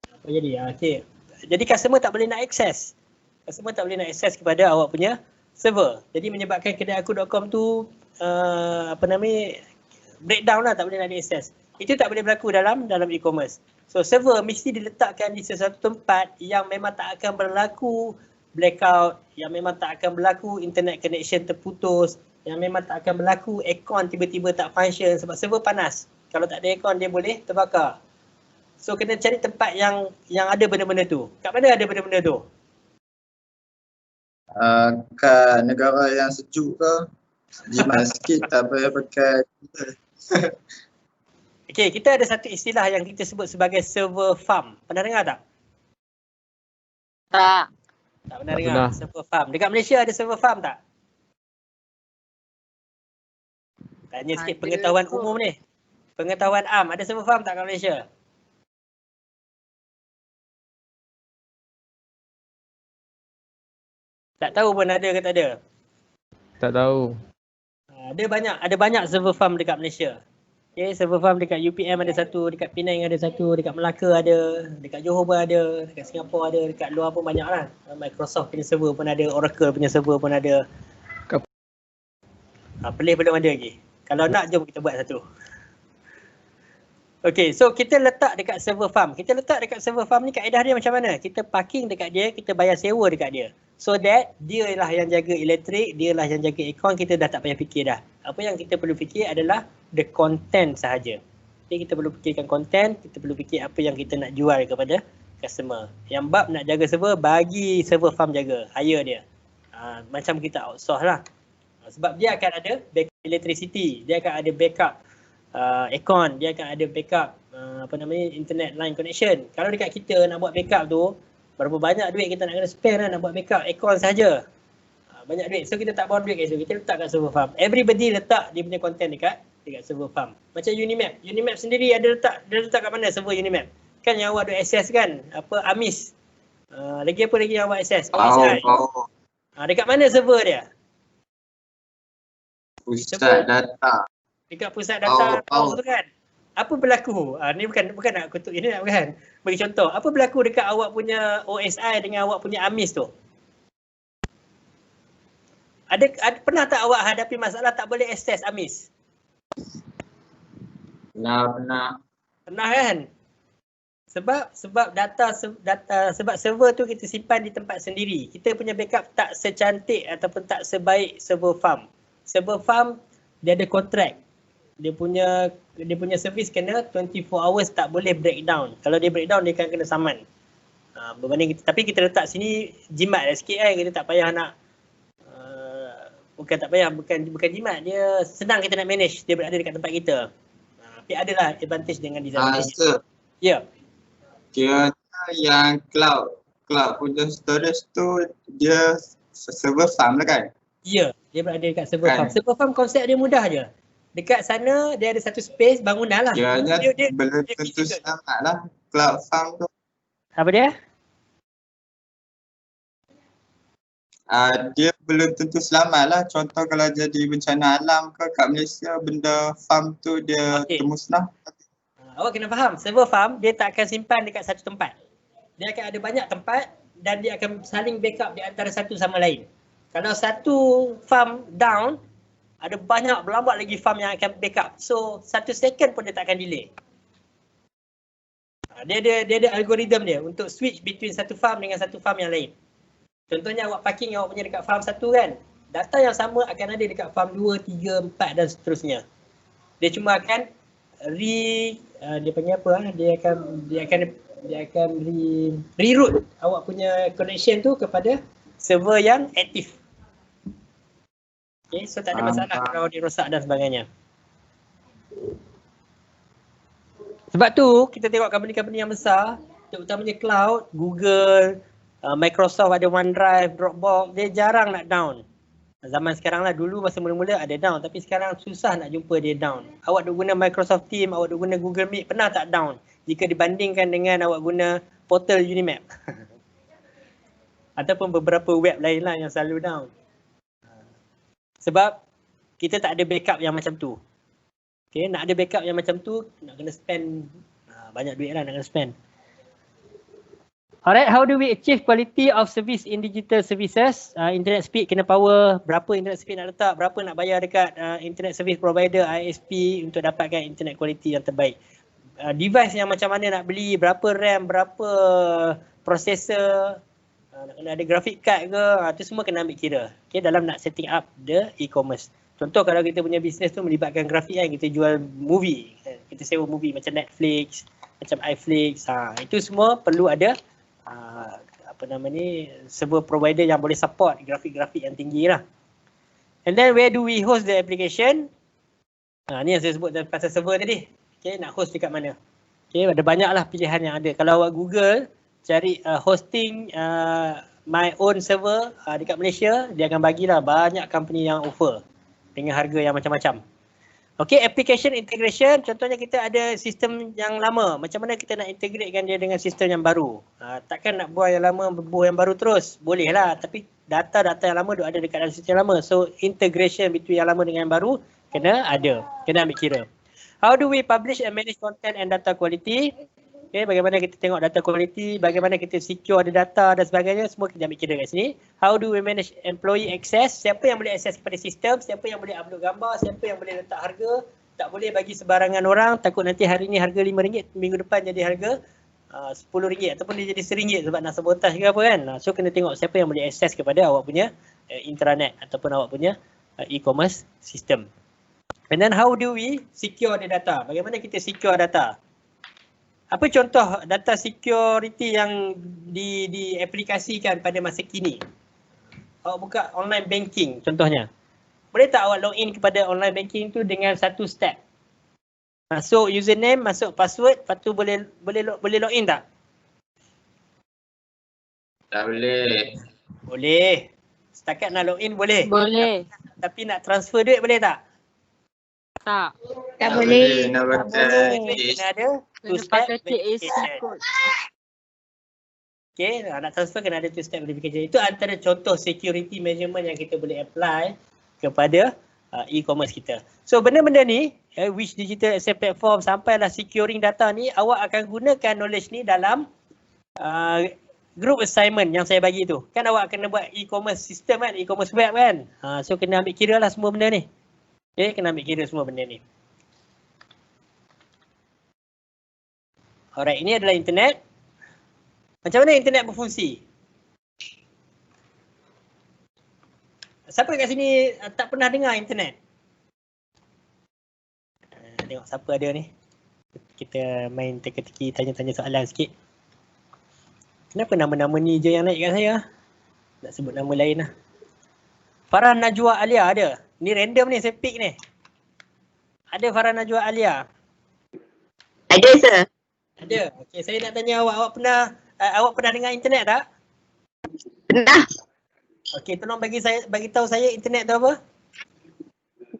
Apa jadi? Okay. Jadi customer tak boleh nak akses. Customer tak boleh nak akses kepada awak punya server. Jadi menyebabkan kedai aku.com tu breakdown lah, tak boleh nak diakses. Itu tak boleh berlaku dalam e-commerce. So server mesti diletakkan di sesuatu tempat yang memang tak akan berlaku blackout, yang memang tak akan berlaku internet connection terputus, yang memang tak akan berlaku aircon tiba-tiba tak function sebab server panas. Kalau tak ada aircon dia boleh terbakar. So kena cari tempat yang ada benda-benda tu. Kat mana ada benda-benda tu? Kat negara yang sejuk ke, jimat sikit tak payah pakai. Okay, kita ada satu istilah yang kita sebut sebagai server farm. Pernah dengar tak? Tak. Tak pernah dengar. Server farm. Dekat Malaysia ada server farm tak? Tanya sikit ada pengetahuan umum ni. Pengetahuan am, ada server farm tak kat Malaysia? Tak tahu pun ada ke tak ada? Tak tahu. Ada banyak server farm dekat Malaysia. Okay, server farm dekat UPM ada satu, dekat Penang ada satu, dekat Melaka ada, dekat Johor pun ada, dekat Singapura ada, dekat luar pun banyak lah. Microsoft punya server pun ada, Oracle punya server pun ada. Pelih belum ada lagi. Kalau nak, jom kita buat satu. Okay, so kita letak dekat server farm. Kita letak dekat server farm ni kaedah dia macam mana? Kita parking dekat dia, kita bayar sewa dekat dia. So that dia lah yang jaga elektrik, dia lah yang jaga aircon, kita dah tak payah fikir dah. Apa yang kita perlu fikir adalah the content sahaja. Jadi kita perlu fikirkan content, kita perlu fikir apa yang kita nak jual kepada customer. Yang bab nak jaga server, bagi server farm jaga, hire dia. Macam kita outsource lah. Sebab dia akan ada backup electricity, dia akan ada backup aircon, dia akan ada backup internet line connection. Kalau dekat kita nak buat backup tu, berapa banyak duit kita nak kena spend lah nak buat backup aircon saja. Banyak duit. So kita tak bawa duit kat situ, kita letak kat server farm. Everybody letak dia punya content dekat server farm. Macam Unimap. Unimap sendiri dia letak kat mana server Unimap? Kan yang awak ada access kan? Amis. Lagi apa lagi yang awak access? OSI. Dekat mana server dia? Pusat data. Dekat pusat data tu kan? Apa berlaku? Ni bukan nak kutuk ini nak bukan. Bagi contoh, apa berlaku dekat awak punya OSI dengan awak punya Amis tu? Pernah tak awak hadapi masalah tak boleh access Amis? Pernah. Pernah kan? Sebab sebab server tu kita simpan di tempat sendiri. Kita punya backup tak secantik ataupun tak sebaik server farm. Server farm dia ada kontrak. Dia punya servis kena 24 hours, tak boleh breakdown. Kalau dia breakdown dia akan kena saman. Berbanding kita, tapi kita letak sini jimat lah sikit kan. Kita tak payah nak bukan jimat, dia senang kita nak manage, dia berada dekat tempat kita. Tapi adalah advantage dengan design. Ya. Kira yang cloud punya storage tu dia server farm lah kan? Ya, dia berada dekat server farm. Server farm konsep dia mudah je. Dekat sana dia ada satu space bangunan lah. Kiranya belum tentu selamat lah cloud farm tu. Apa dia? Dia belum tentu selamat lah. Contoh kalau jadi bencana alam ke kat Malaysia, benda farm tu dia termusnah. Awak kena faham, server farm dia tak akan simpan dekat satu tempat. Dia akan ada banyak tempat dan dia akan saling backup di antara satu sama lain. Kalau satu farm down, ada banyak berlambat lagi farm yang akan backup. So 1 second pun dia tak akan delay. Dia ada algoritma dia untuk switch between satu farm dengan satu farm yang lain. Contohnya awak parking awak punya dekat farm 1 kan. Data yang sama akan ada dekat farm 2, 3, 4 dan seterusnya. Dia cuma akan dia panggil apa? Dia akan reroute awak punya connection tu kepada server yang aktif. Okay, so tak ada masalah kalau dia rosak dan sebagainya. Sebab tu kita tengok company-company yang besar, terutamanya cloud, Google, Microsoft ada OneDrive, Dropbox, dia jarang nak down. Zaman sekarang lah, dulu masa mula-mula ada down, tapi sekarang susah nak jumpa dia down. Awak duk guna Microsoft Teams, awak duk guna Google Meet, pernah tak down jika dibandingkan dengan awak guna portal Unimap? Ataupun beberapa web lain lah yang selalu down. Sebab kita tak ada backup yang macam tu. Okay, nak ada backup yang macam tu, nak kena spend banyak duit lah nak kena spend. Alright, how do we achieve quality of service in digital services? Internet speed kena power, berapa internet speed nak letak, berapa nak bayar dekat internet service provider, ISP untuk dapatkan internet quality yang terbaik. Device yang macam mana nak beli, berapa RAM, berapa processor, nak kena ada graphic card ke, tu semua kena ambil kira. Okay, dalam nak setting up the e-commerce. Contoh kalau kita punya bisnes tu melibatkan grafik kan, kita jual movie, kita sewa movie macam Netflix, macam iFlix, itu semua perlu ada server provider yang boleh support grafik-grafik yang tinggi lah. And then where do we host the application? Ni yang saya sebut pasal server tadi. Okay, nak host dekat mana? Okay, ada banyaklah pilihan yang ada. Kalau awak Google, cari hosting my own server dekat Malaysia, dia akan bagilah banyak company yang offer dengan harga yang macam-macam. Okay, application integration, contohnya kita ada sistem yang lama. Macam mana kita nak integratekan dia dengan sistem yang baru? Takkan nak buat yang lama, buat yang baru terus? Boleh lah, tapi data-data yang lama ada dekat dalam sistem yang lama. So, integration between yang lama dengan yang baru kena ada, kena ambil kira. How do we publish and manage content and data quality? Okay, bagaimana kita tengok data quality, bagaimana kita secure ada data dan sebagainya, semua kita ambil kira kat sini. How do we manage employee access? Siapa yang boleh akses kepada sistem, siapa yang boleh upload gambar, siapa yang boleh letak harga. Tak boleh bagi sebarangan orang, takut nanti hari ni harga RM5, minggu depan jadi harga RM10 ataupun dia jadi RM1 sebab nak sabotaj ke apa kan. So kena tengok siapa yang boleh akses kepada awak punya intranet ataupun awak punya e-commerce system. And then how do we secure the data? Bagaimana kita secure data? Apa contoh data security yang diaplikasikan pada masa kini? Awak buka online banking contohnya. Boleh tak awak login kepada online banking tu dengan satu step? Masuk username, masuk password, lepas tu boleh login tak? Tak boleh. Boleh. Setakat nak login boleh. Boleh. Tapi nak transfer duit boleh tak? Tak. Tak boleh. Nak pakai Kena ada two Kena step pakai TAC verification. code. Okay, nak transfer kena ada two step verification. Itu antara contoh security measurement yang kita boleh apply kepada e-commerce kita. So benda-benda ni, which digital asset platform sampailah securing data ni, awak akan gunakan knowledge ni dalam group assignment yang saya bagi tu. Kan awak kena buat e-commerce system kan, e-commerce web kan. So kena ambil kira lah semua benda ni. Okay, kena ambil kira semua benda ni. Alright, ini adalah internet. Macam mana internet berfungsi? Siapa kat sini tak pernah dengar internet? Tengok siapa ada ni. Kita main teka-teki, tanya-tanya soalan sikit. Kenapa nama-nama ni je yang naik kat saya? Tak sebut nama lain lah. Farah Najwa Alia ada. Ni random ni, saya pick ni. Ada Farah Najwa Alia? Ada, sir. Ada. Okey, saya nak tanya awak pernah dengar internet tak? Pernah. Okey, tolong bagi tahu saya internet tu apa?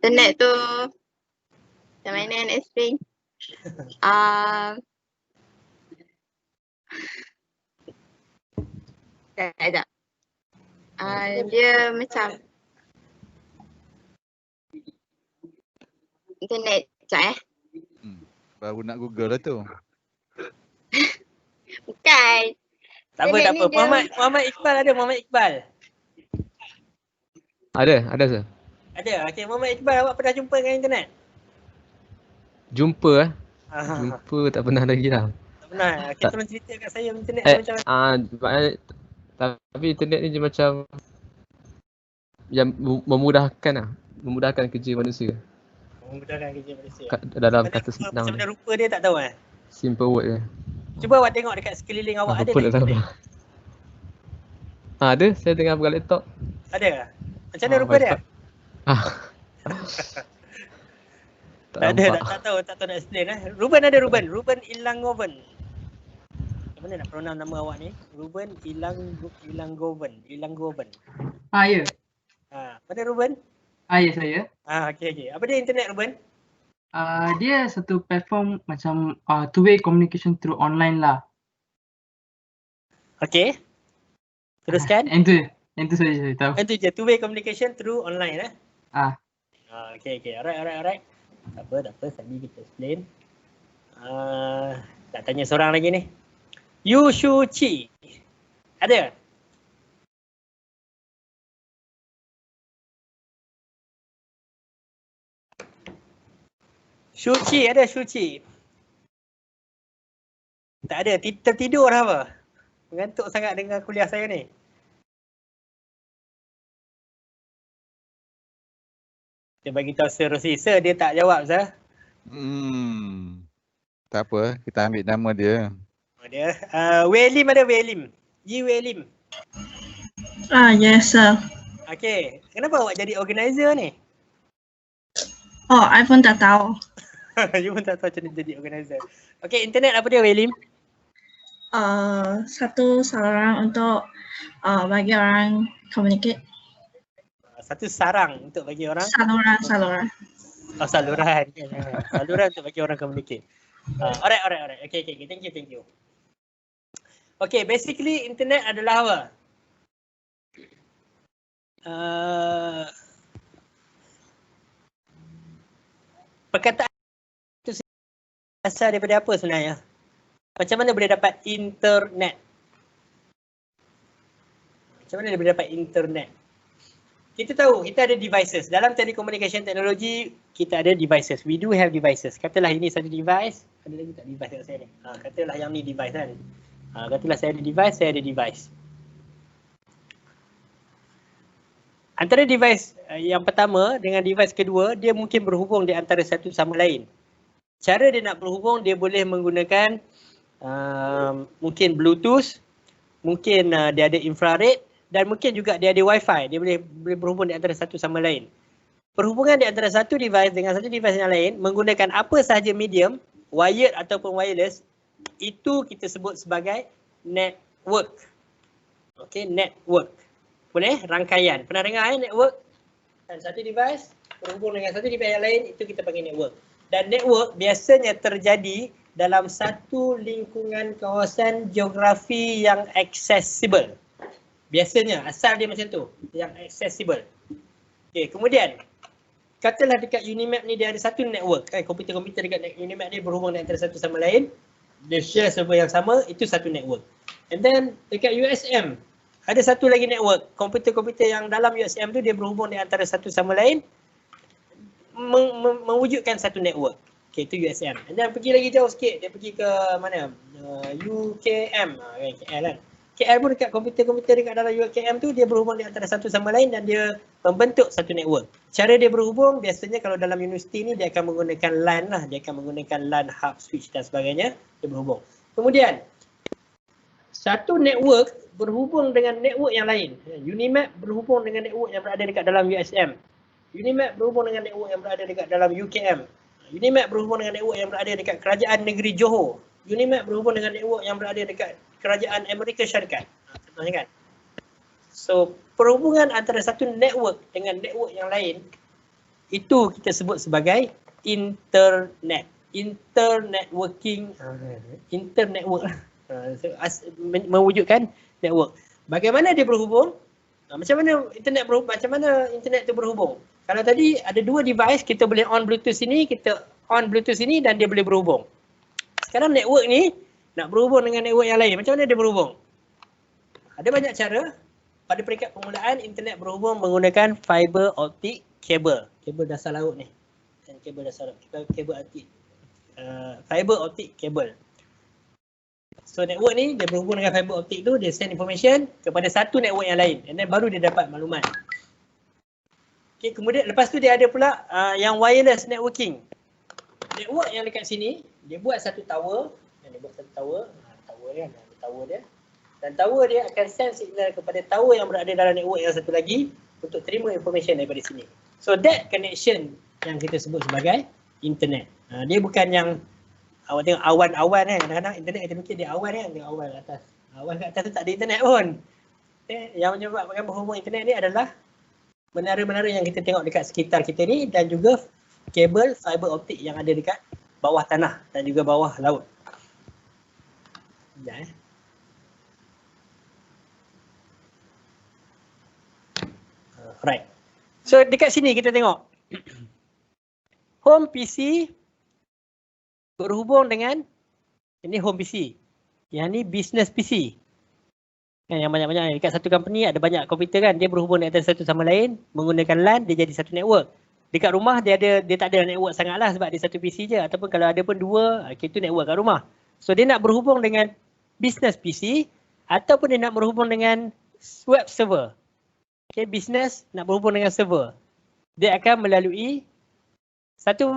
Internet tu macam mana nak explain? Sekejap. Dia macam internet, sekejap Baru nak Google lah tu. Bukan. Tak apa, tak apa. Muhammad Iqbal ada, Muhammad Iqbal. Ada sir. Ada. Okey, Muhammad Iqbal, awak pernah jumpa dengan internet? Jumpa Jumpa tak pernah lagi lah. Tak pernah. Okey, Tak. tolong cerita kat saya internet tu macam mana? Tapi internet ni dia macam yang memudahkan lah. Memudahkan kerja manusia. Memudahkan kerja manusia. Dalam Macam kata rupa- senang Macam mana dia. rupa dia tak tahu eh? Simple word dia. Cuba awak tengok dekat sekeliling awak ada Apa tak tak tahu internet? lah. Ada, saya tengah buka laptop. Ada ke? Macam mana rupa dia? Ah. Tak ada, tak tahu nak explain eh. Ruben ada Ruben. Ruben Ilangoven. Macam mana nak pronounce nama awak ni? Ruben Ilangoven. Ya. Mana Ruben? Ya saya. Okey. Apa dia internet Ruben? Dia satu platform macam two-way communication through online lah. Okey. Teruskan. Itu saja saya tahu. Itu je, two way communication through online eh. Okey. Alright. Tak apa, sekali kita explain. Tak tanya seorang lagi ni. Yu Shu Chi. Ada? Shu Chi ada Shu Chi? Tak ada, tertidur dah apa? Mengantuk sangat dengan kuliah saya ni. Kita bagi tahu Sir Rosi. Sir dia tak jawab Sir. Tak apa, kita ambil nama dia. Dia Wei Lim ada Wei Lim. Yi Wei Lim. Yes sir. Okay. Kenapa awak jadi organizer ni? I pun tak tahu. You pun tak tahu macam mana jadi organizer. Okay, internet apa dia Wei Lim? Satu saluran untuk bagi orang communicate. Satu sarang untuk bagi orang? Saluran. Saluran. Saluran untuk bagi orang communicate. Alright. Okay. Thank you. Okay, basically internet adalah apa? Perkataan itu asal daripada apa sebenarnya? Macam mana boleh dapat internet? Kita tahu kita ada devices. Dalam telecommunication technology kita ada devices. We do have devices. Katalah ini satu device. Ada lagi tak device kat saya ni? Katalah yang ni device kan. Katalah saya ada device, Antara device yang pertama dengan device kedua, dia mungkin berhubung di antara satu sama lain. Cara dia nak berhubung, dia boleh menggunakan mungkin Bluetooth, mungkin dia ada infrared dan mungkin juga dia ada Wi-Fi. Dia boleh berhubung di antara satu sama lain. Perhubungan di antara satu device dengan satu device yang lain menggunakan apa sahaja medium, wired ataupun wireless, itu kita sebut sebagai network. Okay, network. Boleh? Rangkaian. Pernah dengar network? Dan satu device berhubung dengan satu device yang lain, itu kita panggil network. Dan network biasanya terjadi dalam satu lingkungan kawasan geografi yang accessible. Biasanya asal dia macam tu, yang accessible. Okay, kemudian katalah dekat Unimap ni dia ada satu network. Komputer-komputer dekat Unimap ni berhubung antara satu sama lain. Dia share server yang sama, itu satu network. And then dekat USM ada satu lagi network. Komputer-komputer yang dalam USM tu dia berhubung di antara satu sama lain, mewujudkan satu network. Okay, itu USM. And then pergi lagi jauh sikit, dia pergi ke mana? UKM. KL kan. KL pun dekat komputer-komputer dekat dalam UKM tu dia berhubung di antara satu sama lain dan dia membentuk satu network. Cara dia berhubung biasanya kalau dalam universiti ni dia akan menggunakan LAN lah. Dia akan menggunakan LAN hub, switch dan sebagainya. Dia berhubung. Kemudian satu network berhubung dengan network yang lain. Unimap berhubung dengan network yang berada dekat dalam USM. Unimap berhubung dengan network yang berada dekat dalam UKM. Unimap berhubung dengan network yang berada dekat Kerajaan Negeri Johor. Unimap berhubung dengan network yang berada dekat Kerajaan Amerika Syarikat. Contohnya kan. So, perhubungan antara satu network dengan network yang lain, itu kita sebut sebagai internet. Internetworking. Internetwork. Mewujudkan network. Bagaimana dia berhubung? Macam mana internet berhubung? Macam mana internet itu berhubung? Kalau tadi ada dua device, kita boleh on Bluetooth sini, kita on Bluetooth sini dan dia boleh berhubung. Sekarang network ni nak berhubung dengan network yang lain. Macam mana dia berhubung? Ada banyak cara. Pada peringkat permulaan, internet berhubung menggunakan fiber optic cable. Kabel dasar laut ni. Kabel dasar laut. Kabel optic. Fiber optic cable. So network ni dia berhubung dengan fiber optic tu, dia send information kepada satu network yang lain, and then baru dia dapat maklumat. Okay, kemudian lepas tu dia ada pula yang wireless networking. Network yang dekat sini, dia buat satu tower, dia buat satu tower, tower dia, ada tower dia. Dan tower dia akan send signal kepada tower yang berada dalam network yang satu lagi untuk terima information daripada sini. So that connection yang kita sebut sebagai internet. Dia bukan yang awak tengok awan-awan kan, kadang-kadang internet kita fikir dia awan kan, dia awan atas. Awan kat atas tu tak ada internet pun. Yang menyebabkan berhubung internet ni adalah menara-menara yang kita tengok dekat sekitar kita ni dan juga kabel fiber optik yang ada dekat bawah tanah dan juga bawah laut. Sekejap Alright. So dekat sini kita tengok home PC berhubung dengan ini home PC. Yang ni business PC. Yang banyak-banyak dekat satu company ada banyak komputer kan, dia berhubung dengan satu sama lain menggunakan LAN, dia jadi satu network. Dekat rumah dia tak ada network sangatlah sebab dia satu PC je, ataupun kalau ada pun dua, itu network kat rumah. So dia nak berhubung dengan business PC ataupun dia nak berhubung dengan web server. Okay, business nak berhubung dengan server. Dia akan melalui satu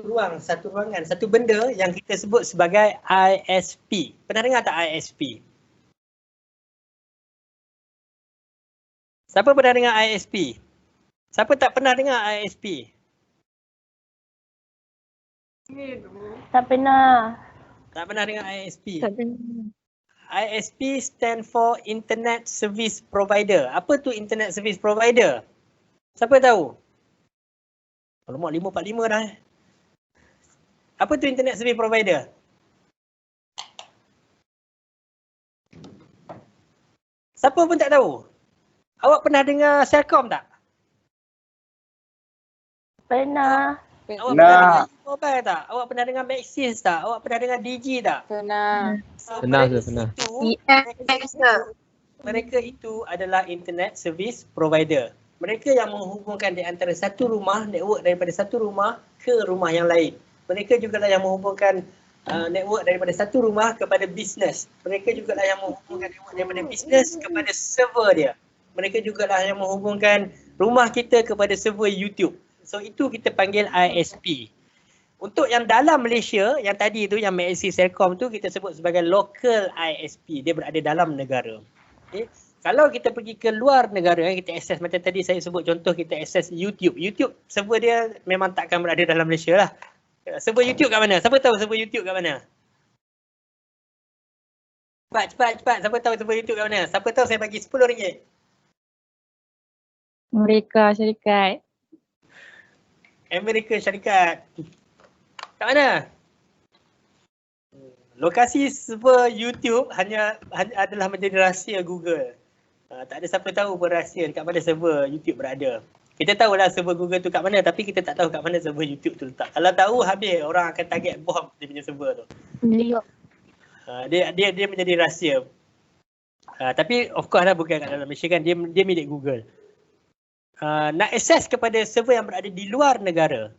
ruangan, satu benda yang kita sebut sebagai ISP. Pernah dengar tak ISP? Siapa pernah dengar ISP? Siapa tak pernah dengar ISP? Tak pernah. Tak pernah dengar ISP? Tak pernah. ISP stand for Internet Service Provider. Apa tu Internet Service Provider? Siapa tahu? Alamak 545 dah. Apa tu Internet Service Provider? Siapa pun tak tahu? Awak pernah dengar Celcom tak? Pernah. Awak pernah dengar Mobile tak? Awak pernah dengar Maxis tak? Awak pernah dengar Digi tak? Pernah. Pernah. Mereka itu adalah Internet Service Provider. Mereka yang menghubungkan di antara satu rumah, network daripada satu rumah ke rumah yang lain. Mereka juga lah yang menghubungkan network daripada satu rumah kepada bisnes. Mereka juga lah yang menghubungkan network daripada bisnes kepada server dia. Mereka juga lah yang menghubungkan rumah kita kepada server YouTube. So itu kita panggil ISP. Untuk yang dalam Malaysia, yang tadi tu, yang Maxis Celcom tu kita sebut sebagai local ISP. Dia berada dalam negara. Okay. Kalau kita pergi ke luar negara, kita akses macam tadi saya sebut contoh, kita akses YouTube. YouTube server dia memang takkan berada dalam Malaysia lah. Server YouTube kat mana? Siapa tahu server YouTube kat mana? Cepat. Siapa tahu server YouTube kat mana? Siapa tahu saya bagi RM10. Mereka syarikat. Amerika Syarikat. Kat mana? Lokasi server YouTube hanya adalah menjadi rahsia Google. Tak ada siapa tahu pun rahsia dekat mana server YouTube berada. Kita tahulah server Google tu kat mana, tapi kita tak tahu kat mana server YouTube tu letak. Kalau tahu, habis orang akan target bom dia punya server tu. Dia menjadi rahsia. Tapi of course lah bukan kat dalam Malaysia kan, dia milik Google. Nak akses kepada server yang berada di luar negara,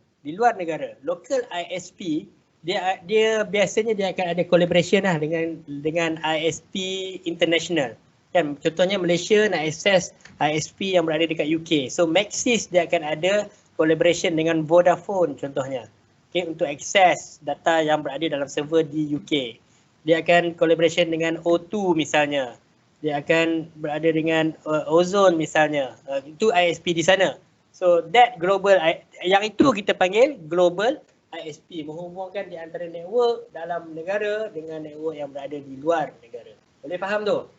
local ISP, dia biasanya dia akan ada collaboration lah dengan ISP international. Kan, contohnya Malaysia nak akses ISP yang berada dekat UK. So Maxis dia akan ada collaboration dengan Vodafone contohnya. Okay, untuk akses data yang berada dalam server di UK. Dia akan collaboration dengan O2 misalnya. Dia akan berada dengan Ozone misalnya. Itu ISP di sana. So that global, yang itu kita panggil global ISP. Menghubungkan di antara network dalam negara dengan network yang berada di luar negara. Boleh faham tu?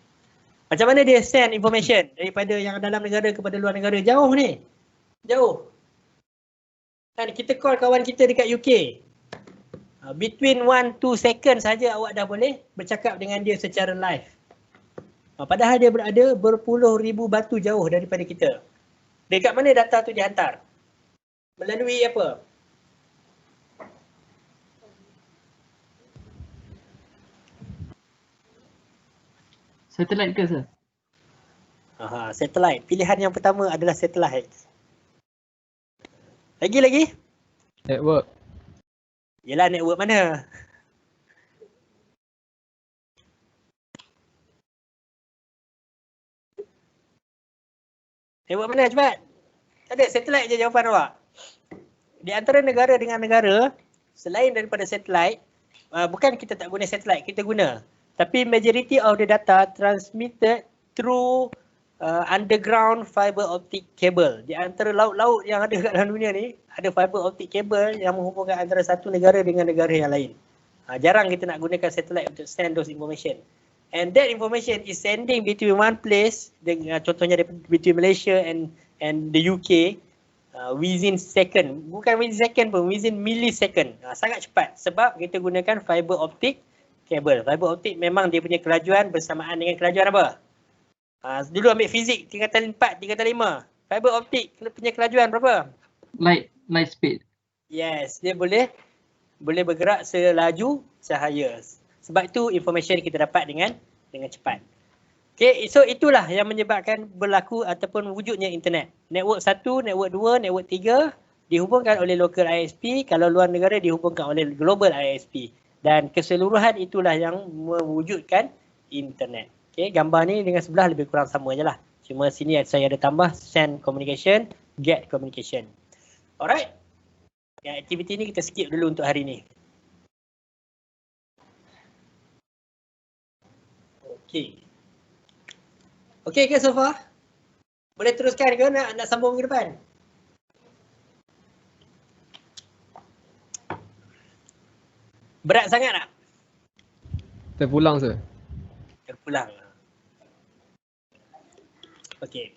Macam mana dia send information daripada yang dalam negara kepada luar negara? Jauh ni. Jauh. Dan kita call kawan kita dekat UK. Between 1-2 second saja awak dah boleh bercakap dengan dia secara live. Padahal dia berada berpuluh ribu batu jauh daripada kita. Dekat mana data tu dihantar? Melalui apa? Satelit ke sir? Satelit. Pilihan yang pertama adalah satelit. Lagi? Network. Yelah, network mana? Network mana cepat? Tak ada, satelit je jawapan awak. Di antara negara dengan negara, selain daripada satelit, bukan kita tak guna satelit, kita guna. Tapi majority of the data transmitted through underground fiber optic cable. Di antara laut-laut yang ada kat dalam dunia ni, ada fiber optic cable yang menghubungkan antara satu negara dengan negara yang lain. Jarang kita nak gunakan satelit untuk send those information. And that information is sending between one place, dengan contohnya between Malaysia and the UK, within second. Bukan within second pun, within millisecond. Sangat cepat sebab kita gunakan fiber optic cable. Fiber optic memang dia punya kelajuan bersamaan dengan kelajuan apa? Dulu ambil fizik tingkatan 4, tingkatan 5. Fiber optic punya kelajuan berapa? Light speed. Yes, dia boleh bergerak selaju cahaya. Sebab itu information kita dapat dengan cepat. Okay, so itulah yang menyebabkan berlaku ataupun wujudnya internet. Network 1, network 2, network 3 dihubungkan oleh local ISP, kalau luar negara dihubungkan oleh global ISP. Dan keseluruhan itulah yang mewujudkan internet. Okay, gambar ni dengan sebelah lebih kurang sama je lah. Cuma sini saya ada tambah send communication, get communication. Alright. Ya, aktiviti ni kita skip dulu untuk hari ni. Okay. Okay ke so far? Boleh teruskan ke nak sambung ke depan? Berat sangat tak? Terpulang sir. Terpulang. Okay.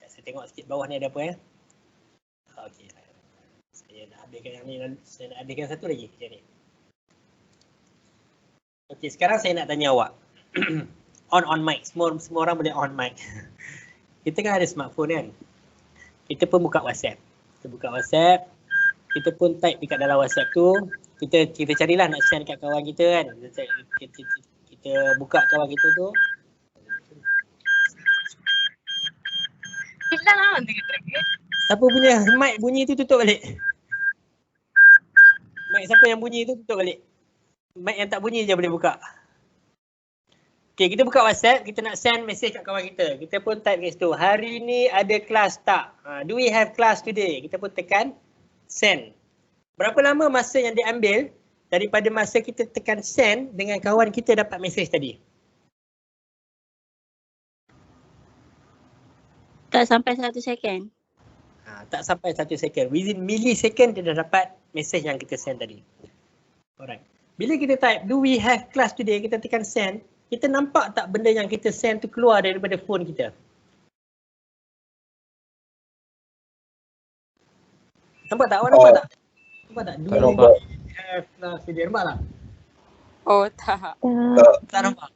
Saya tengok sikit bawah ni ada apa ya? Okay. Saya nak habiskan yang ni, saya nak habiskan satu lagi yang ni. Okay, sekarang saya nak tanya awak. On mic, semua orang boleh on mic. Kita kan ada smartphone kan? Kita pun buka WhatsApp. Kita buka WhatsApp, kita pun type dekat dalam WhatsApp tu, kita carilah nak send kat kawan kita kan. Kita buka kawan kita tu. Siapa punya mic bunyi tu tutup balik. Mic siapa yang bunyi tu tutup balik. Mic yang tak bunyi je boleh buka. Okay, kita buka WhatsApp, kita nak send message kat kawan kita. Kita pun type kat situ, hari ni ada kelas tak? Do we have class today? Kita pun tekan send. Berapa lama masa yang diambil daripada masa kita tekan send dengan kawan kita dapat message tadi? Tak sampai 1 second. Tak sampai 1 second. Within millisecond dia dah dapat message yang kita send tadi. Alright. Bila kita type, do we have class today? Kita tekan send. Kita nampak tak benda yang kita send tu keluar daripada phone kita? Nampak tak? Awak nampak tak? Nampak tak? Do we have class today? Nampak tak? Oh tak. Tak nampak.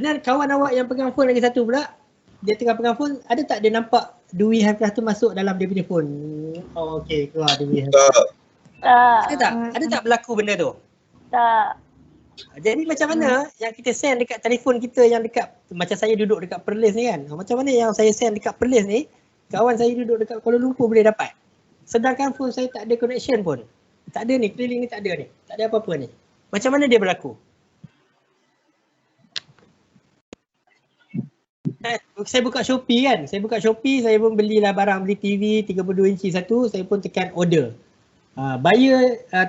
Dan kawan awak yang pegang phone lagi satu pula, dia tengah pegang phone, ada tak dia nampak do we have class tu masuk dalam dia punya phone? Oh okay, keluar do we have. Tak. Ada tak berlaku benda tu? Tak. Jadi macam mana yang kita send dekat telefon kita yang dekat, macam saya duduk dekat Perlis ni kan, macam mana yang saya send dekat Perlis ni, kawan saya duduk dekat Kuala Lumpur boleh dapat. Sedangkan phone saya tak ada connection pun. Tak ada ni, keliling ni tak ada ni. Tak ada apa-apa ni. Macam mana dia berlaku? Saya buka Shopee kan. Saya buka Shopee, saya pun belilah barang, beli TV 32 inci satu, saya pun tekan order.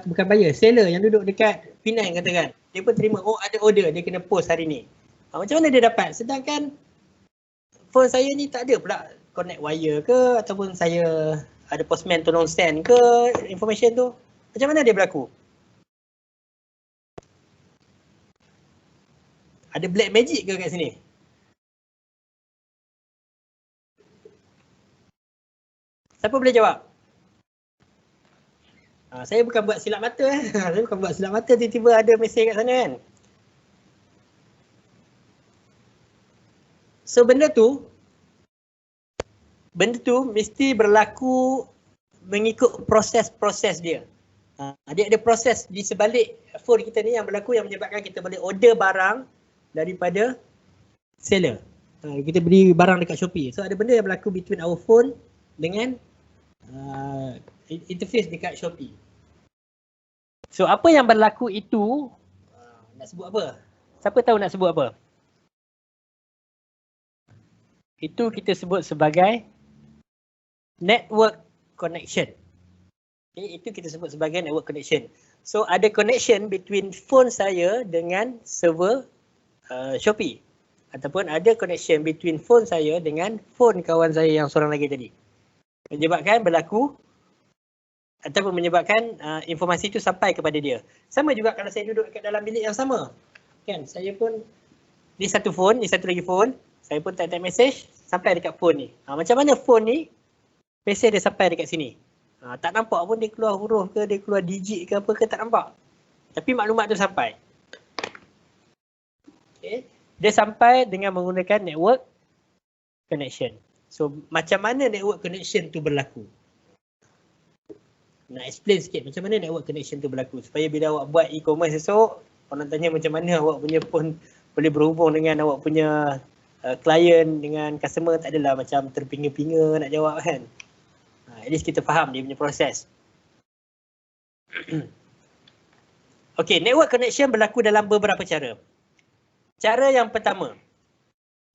Bukan buyer, seller yang duduk dekat Penang katakan. Dia pun terima, oh ada order, dia kena post hari ni. Macam mana dia dapat? Sedangkan phone saya ni tak ada pula connect wire ke, ataupun saya ada postman tolong send ke information tu. Macam mana dia berlaku? Ada black magic ke kat sini? Siapa boleh jawab? Saya bukan buat silap mata Saya bukan buat silap mata, tiba-tiba ada mesej kat sana kan. So benda tu mesti berlaku mengikut proses-proses dia. Dia ada proses di sebalik phone kita ni yang berlaku yang menyebabkan kita boleh order barang daripada seller. Kita beli barang dekat Shopee. So ada benda yang berlaku between our phone dengan interface dekat Shopee. So apa yang berlaku itu, nak sebut apa? Siapa tahu nak sebut apa? Itu kita sebut sebagai network connection. Okay, itu kita sebut sebagai network connection. So ada connection between phone saya dengan server Shopee. Ataupun ada connection between phone saya dengan phone kawan saya yang seorang lagi tadi. Menyebabkan berlaku ataupun menyebabkan informasi itu sampai kepada dia. Sama juga kalau saya duduk kat dalam bilik yang sama. Kan, saya pun ni satu phone, ni satu lagi phone. Saya pun type message sampai dekat phone ni. Macam mana phone ni message dia sampai dekat sini? Tak nampak pun dia keluar huruf ke, dia keluar digit ke apa ke, tak nampak. Tapi maklumat tu sampai. Okay. Dia sampai dengan menggunakan network connection. So macam mana network connection tu berlaku? Nak explain sikit macam mana network connection tu berlaku supaya bila awak buat e-commerce esok, orang tanya macam mana awak punya phone boleh berhubung dengan awak punya klien dengan customer, tak adalah macam terpinga-pinga nak jawab kan. At least kita faham dia punya proses. Okay, network connection berlaku dalam beberapa cara. Cara yang pertama,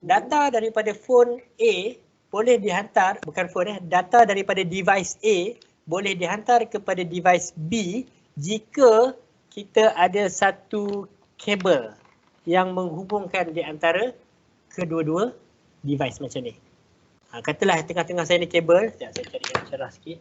data daripada phone A boleh dihantar, bukan phone data daripada device A boleh dihantar kepada device B jika kita ada satu kabel yang menghubungkan di antara kedua-dua device macam ni. Katalah tengah-tengah saya ni kabel, sekejap saya cari yang cerah sikit.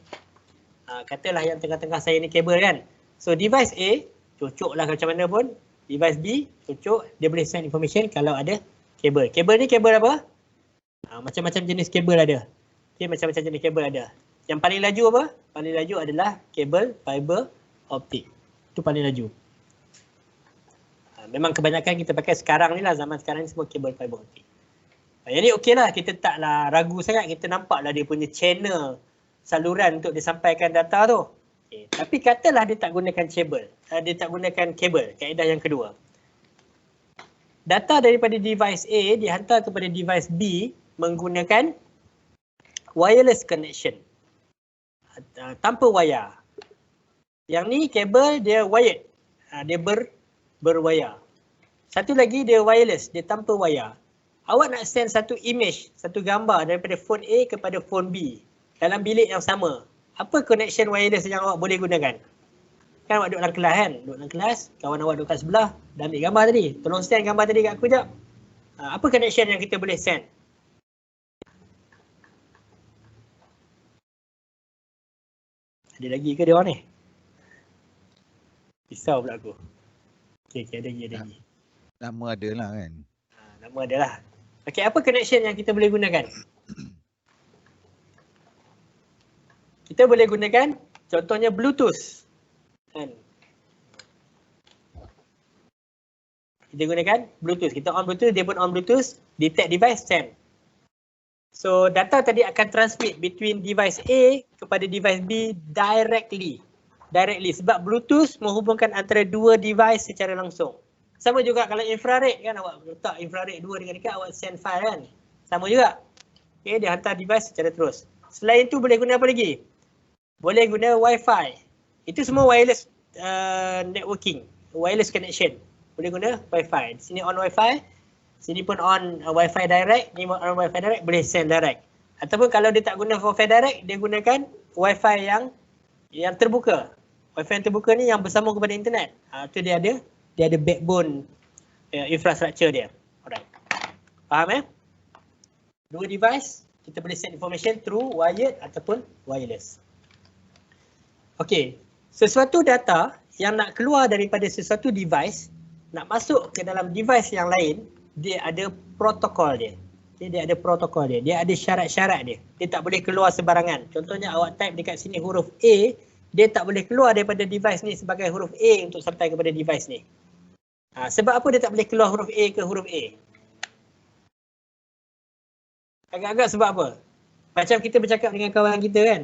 Katalah yang tengah-tengah saya ni kabel kan. So device A, cocoklah macam mana pun. Device B, cocok, dia boleh send information kalau ada kabel. Kabel ni kabel apa? Macam-macam jenis kabel ada. Okay, macam-macam jenis kabel ada. Yang paling laju apa? Paling laju adalah kabel fiber optik. Itu paling laju. Memang kebanyakan kita pakai sekarang ni lah, zaman sekarang ni semua kabel fiber optik. Yang ni okey lah, kita taklah ragu sangat, kita nampak lah dia punya channel saluran untuk disampaikan data tu. Okay. Tapi katalah dia tak gunakan kabel, dia tak gunakan kabel, kaedah yang kedua. Data daripada device A dihantar kepada device B menggunakan wireless connection. Tanpa wayar. Yang ni kabel dia wired, dia berwayar. Satu lagi dia wireless, dia tanpa wayar. Awak nak send satu image, satu gambar daripada phone A kepada phone B dalam bilik yang sama. Apa connection wireless yang awak boleh gunakan? Kan awak duduk dalam kelas kan? Duduk dalam kelas, kawan awak duduk kat sebelah, dah ambil gambar tadi. Tolong send gambar tadi kat aku sekejap. Apa connection yang kita boleh send? Ada lagi ke dia orang ni? Risau pula aku. Okay, ada lagi. Nama ada lah kan? Nama ada lah. Okay, apa connection yang kita boleh gunakan? Kita boleh gunakan contohnya Bluetooth. Kan? Kita gunakan Bluetooth. Kita on Bluetooth, dia pun on Bluetooth, detect device, send. So data tadi akan transmit between device A kepada device B directly. Sebab Bluetooth menghubungkan antara dua device secara langsung. Sama juga kalau infrared kan, awak letak infrared dua dekat-dekat, awak send file kan. Sama juga. Okay, dia hantar device secara terus. Selain itu boleh guna apa lagi? Boleh guna Wi-Fi. Itu semua wireless networking, wireless connection. Boleh guna Wi-Fi. Di sini on Wi-Fi, sini pun on Wi-Fi direct, ni on Wi-Fi direct, boleh send direct. Ataupun kalau dia tak guna Wi-Fi direct, dia gunakan Wi-Fi yang terbuka. Wi-Fi yang terbuka ni yang bersambung kepada internet. Tu dia ada backbone infrastructure dia. Alright. Faham Dua device, kita boleh send information through wired ataupun wireless. Okey, sesuatu data yang nak keluar daripada sesuatu device, nak masuk ke dalam device yang lain, dia ada protokol dia. Dia ada protokol dia. Dia ada syarat-syarat dia. Dia tak boleh keluar sebarangan. Contohnya awak type dekat sini huruf A, dia tak boleh keluar daripada device ni sebagai huruf A untuk sampai kepada device ni. Sebab apa dia tak boleh keluar huruf A ke huruf A? Agak-agak sebab apa? Macam kita bercakap dengan kawan kita kan.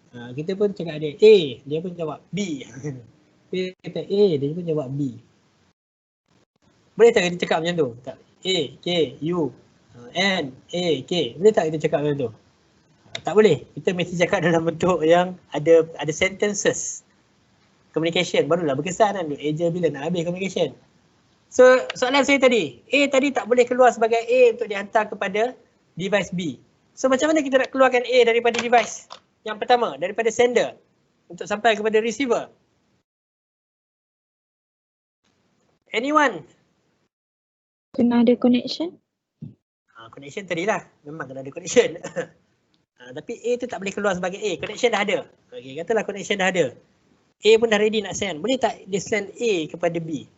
Kita pun cakap dia A, dia pun jawab B. Dia kata A, dia pun jawab B. Boleh tak kita cakap macam tu? Tak. A, K, U, N, A, K. Boleh tak kita cakap macam tu? Tak boleh. Kita mesti cakap dalam bentuk yang ada sentences. Communication barulah berkesan kan. Eja bila nak habis communication. So soalan saya tadi, A tadi tak boleh keluar sebagai A untuk dihantar kepada device B. So macam mana kita nak keluarkan A daripada device yang pertama, daripada sender untuk sampai kepada receiver? Anyone? Kena ada connection. Connection tadilah, memang kena ada connection. Tapi A tu tak boleh keluar sebagai A, connection dah ada. Okay, katalah connection dah ada. A pun dah ready nak send, boleh tak dia send A kepada B?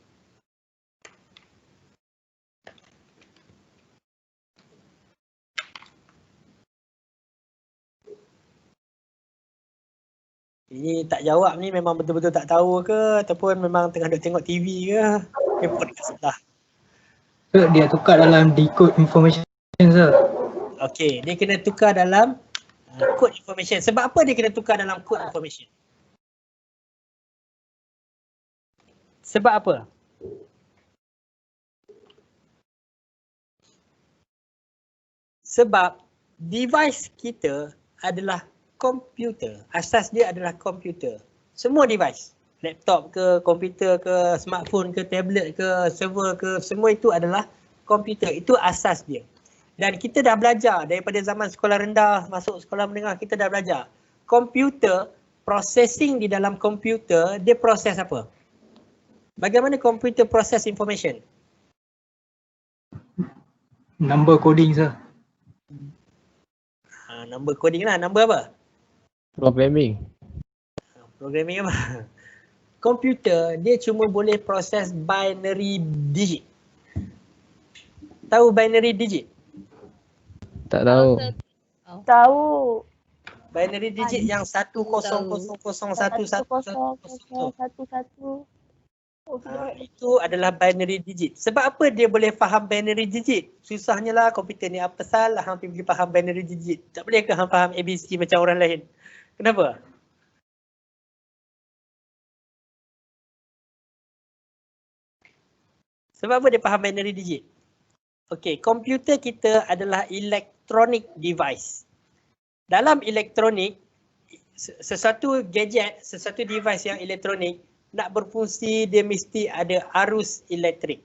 Ini tak jawab ni memang betul-betul tak tahu ke ataupun memang tengah duk tengok TV ke? Podcast lah. Dia tukar dalam decode information sir. Okey, dia kena tukar dalam code information. Sebab apa dia kena tukar dalam code information? Sebab apa? Sebab device kita adalah komputer. Asas dia adalah komputer. Semua device. Laptop ke, komputer ke, smartphone ke, tablet ke, server ke, semua itu adalah komputer. Itu asas dia. Dan kita dah belajar daripada zaman sekolah rendah masuk sekolah menengah, kita dah belajar. Komputer, processing di dalam komputer, dia proses apa? Bagaimana komputer proses information? Number coding sir. Number coding lah. Number apa? Programming. Programming apa? Komputer dia cuma boleh proses binary digit. Tahu binary digit? Tak tahu. Tahu. Binary digit yang 10001111. Itu adalah binary digit. Sebab apa dia boleh faham binary digit? Susahnya lah komputer ni apa salah hampir boleh faham binary digit. Tak boleh ke hang faham ABC macam orang lain? Kenapa? Sebab apa dia faham binary digit? Okey, komputer kita adalah electronic device. Dalam elektronik, sesuatu gadget, sesuatu device yang elektronik nak berfungsi dia mesti ada arus elektrik.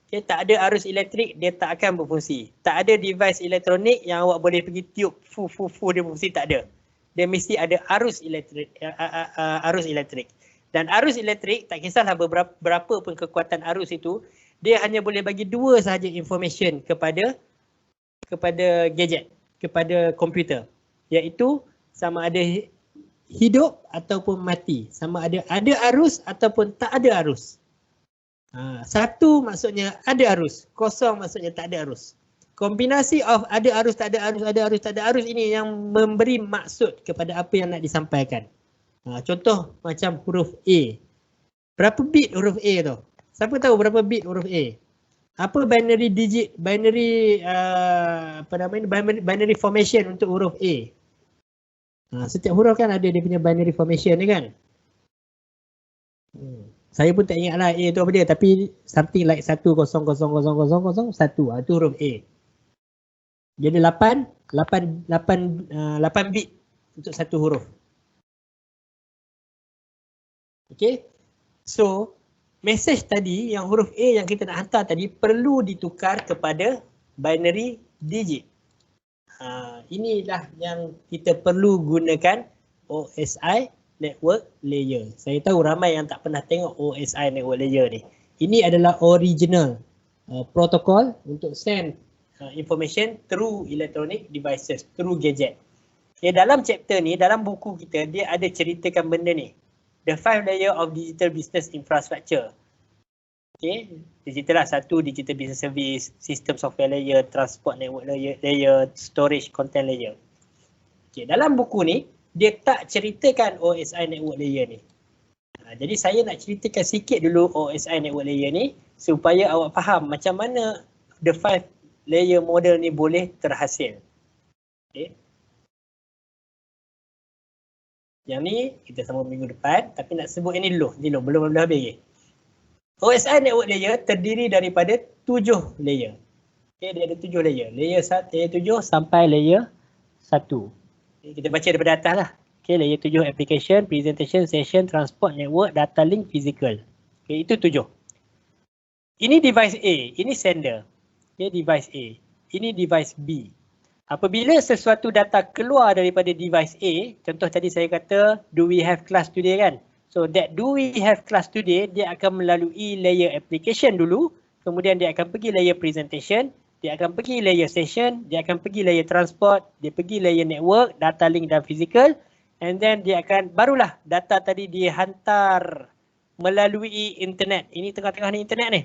Okay, tak ada arus elektrik dia tak akan berfungsi. Tak ada device elektronik yang awak boleh pergi tiup fu dia berfungsi, tak ada. Dia mesti ada arus elektrik. Arus elektrik. Dan arus elektrik tak kisahlah berapa pun kekuatan arus itu, dia hanya boleh bagi dua sahaja information kepada gadget, kepada komputer, iaitu sama ada hidup ataupun mati, sama ada arus ataupun tak ada arus. Satu maksudnya ada arus, kosong maksudnya tak ada arus. Kombinasi of ada arus, tak ada arus, ada arus, tak ada arus ini yang memberi maksud kepada apa yang nak disampaikan. Contoh macam huruf A. Berapa bit huruf A tu? Siapa tahu berapa bit huruf A? Apa binary digit, binary binary formation untuk huruf A? Setiap huruf kan ada dia punya binary formation ni kan? Saya pun tak ingat lah A tu apa dia, tapi something like 1000001. Itu huruf A. Jadi 8 bit untuk satu huruf. Okay. So, message tadi yang huruf A yang kita nak hantar tadi perlu ditukar kepada binary digit. Inilah yang kita perlu gunakan OSI network layer. Saya tahu ramai yang tak pernah tengok OSI network layer ni. Ini adalah original protocol untuk send information through electronic devices, through gadget. Okay, dalam chapter ni, dalam buku kita, dia ada ceritakan benda ni. The 5 layer of digital business infrastructure. Okay, digital lah, satu digital business service, system software layer, transport network layer, storage content layer. Okay, dalam buku ni, dia tak ceritakan OSI network layer ni. Jadi saya nak ceritakan sikit dulu OSI network layer ni supaya awak faham macam mana the 5 layer model ni boleh terhasil. Okay. Yang ni kita sambung minggu depan, tapi nak sebut ini dulu. Ni belum habis lagi. OSI network layer terdiri daripada 7 layer. Okay, dia ada 7 layer. Layer 7 sampai layer 1. Kita baca daripada atas lah. Okay, layer 7 application, presentation, session, transport, network, data link, physical. Okay, itu 7. Ini device A, ini sender. Okay, device A. Ini device B. Apabila sesuatu data keluar daripada device A, contoh tadi saya kata, do we have class today kan? So that do we have class today, dia akan melalui layer application dulu, kemudian dia akan pergi layer presentation, dia akan pergi layer session, dia akan pergi layer transport, dia pergi layer network, data link dan physical, and then dia akan, barulah data tadi dia hantar melalui internet. Ini tengah-tengah ni internet ni.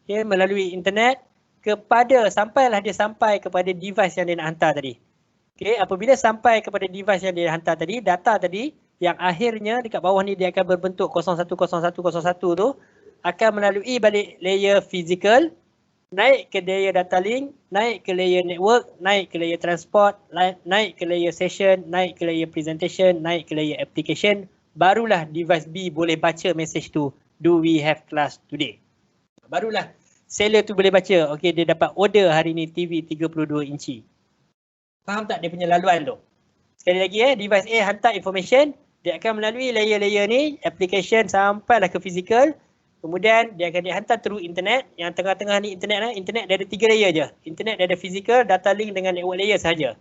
Okay, melalui internet sampailah dia sampai kepada device yang dia nak hantar tadi. Okay, apabila sampai kepada device yang dia hantar tadi, data tadi yang akhirnya dekat bawah ni dia akan berbentuk 010101 tu akan melalui balik layer physical, naik ke layer data link, naik ke layer network, naik ke layer transport, naik ke layer session, naik ke layer presentation, naik ke layer application, barulah device B boleh baca message tu, do we have class today. Barulah seller tu boleh baca, okey dia dapat order hari ni TV 32 inci. Faham tak dia punya laluan tu? Sekali lagi device A hantar information, dia akan melalui layer-layer ni, application sampailah ke physical, kemudian dia akan dihantar through internet. Yang tengah-tengah ni internet dia ada 3 layer je. Internet dia ada physical, data link dengan network layer sahaja.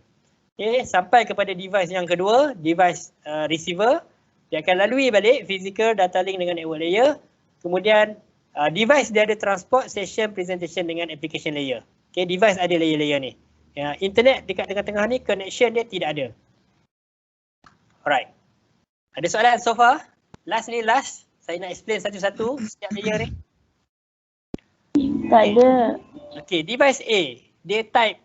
Okay, sampai kepada device yang kedua, device receiver, dia akan lalui balik physical, data link dengan network layer, kemudian device dia ada transport, session, presentation dengan application layer. Okay, device ada layer-layer ni. Ya, internet dekat tengah-tengah ni connection dia tidak ada. Alright. Ada soalan so far? Last. Saya nak explain satu-satu setiap layer ni. Tak ada. Okay, device A, dia type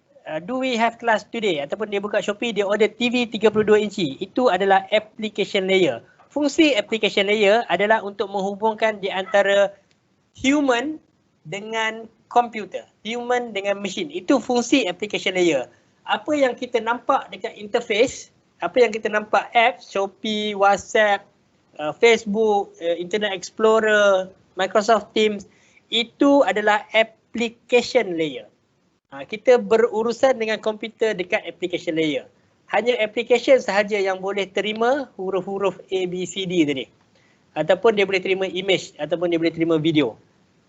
do we have class today? Ataupun dia buka Shopee, dia order TV 32 inci. Itu adalah application layer. Fungsi application layer adalah untuk menghubungkan di antara human dengan komputer, human dengan mesin. Itu fungsi application layer. Apa yang kita nampak dekat interface, apa yang kita nampak app, Shopee, WhatsApp, Facebook, Internet Explorer, Microsoft Teams, itu adalah application layer. Kita berurusan dengan komputer dekat application layer. Hanya application sahaja yang boleh terima huruf-huruf A, B, C, D tadi. Ataupun dia boleh terima image, ataupun dia boleh terima video.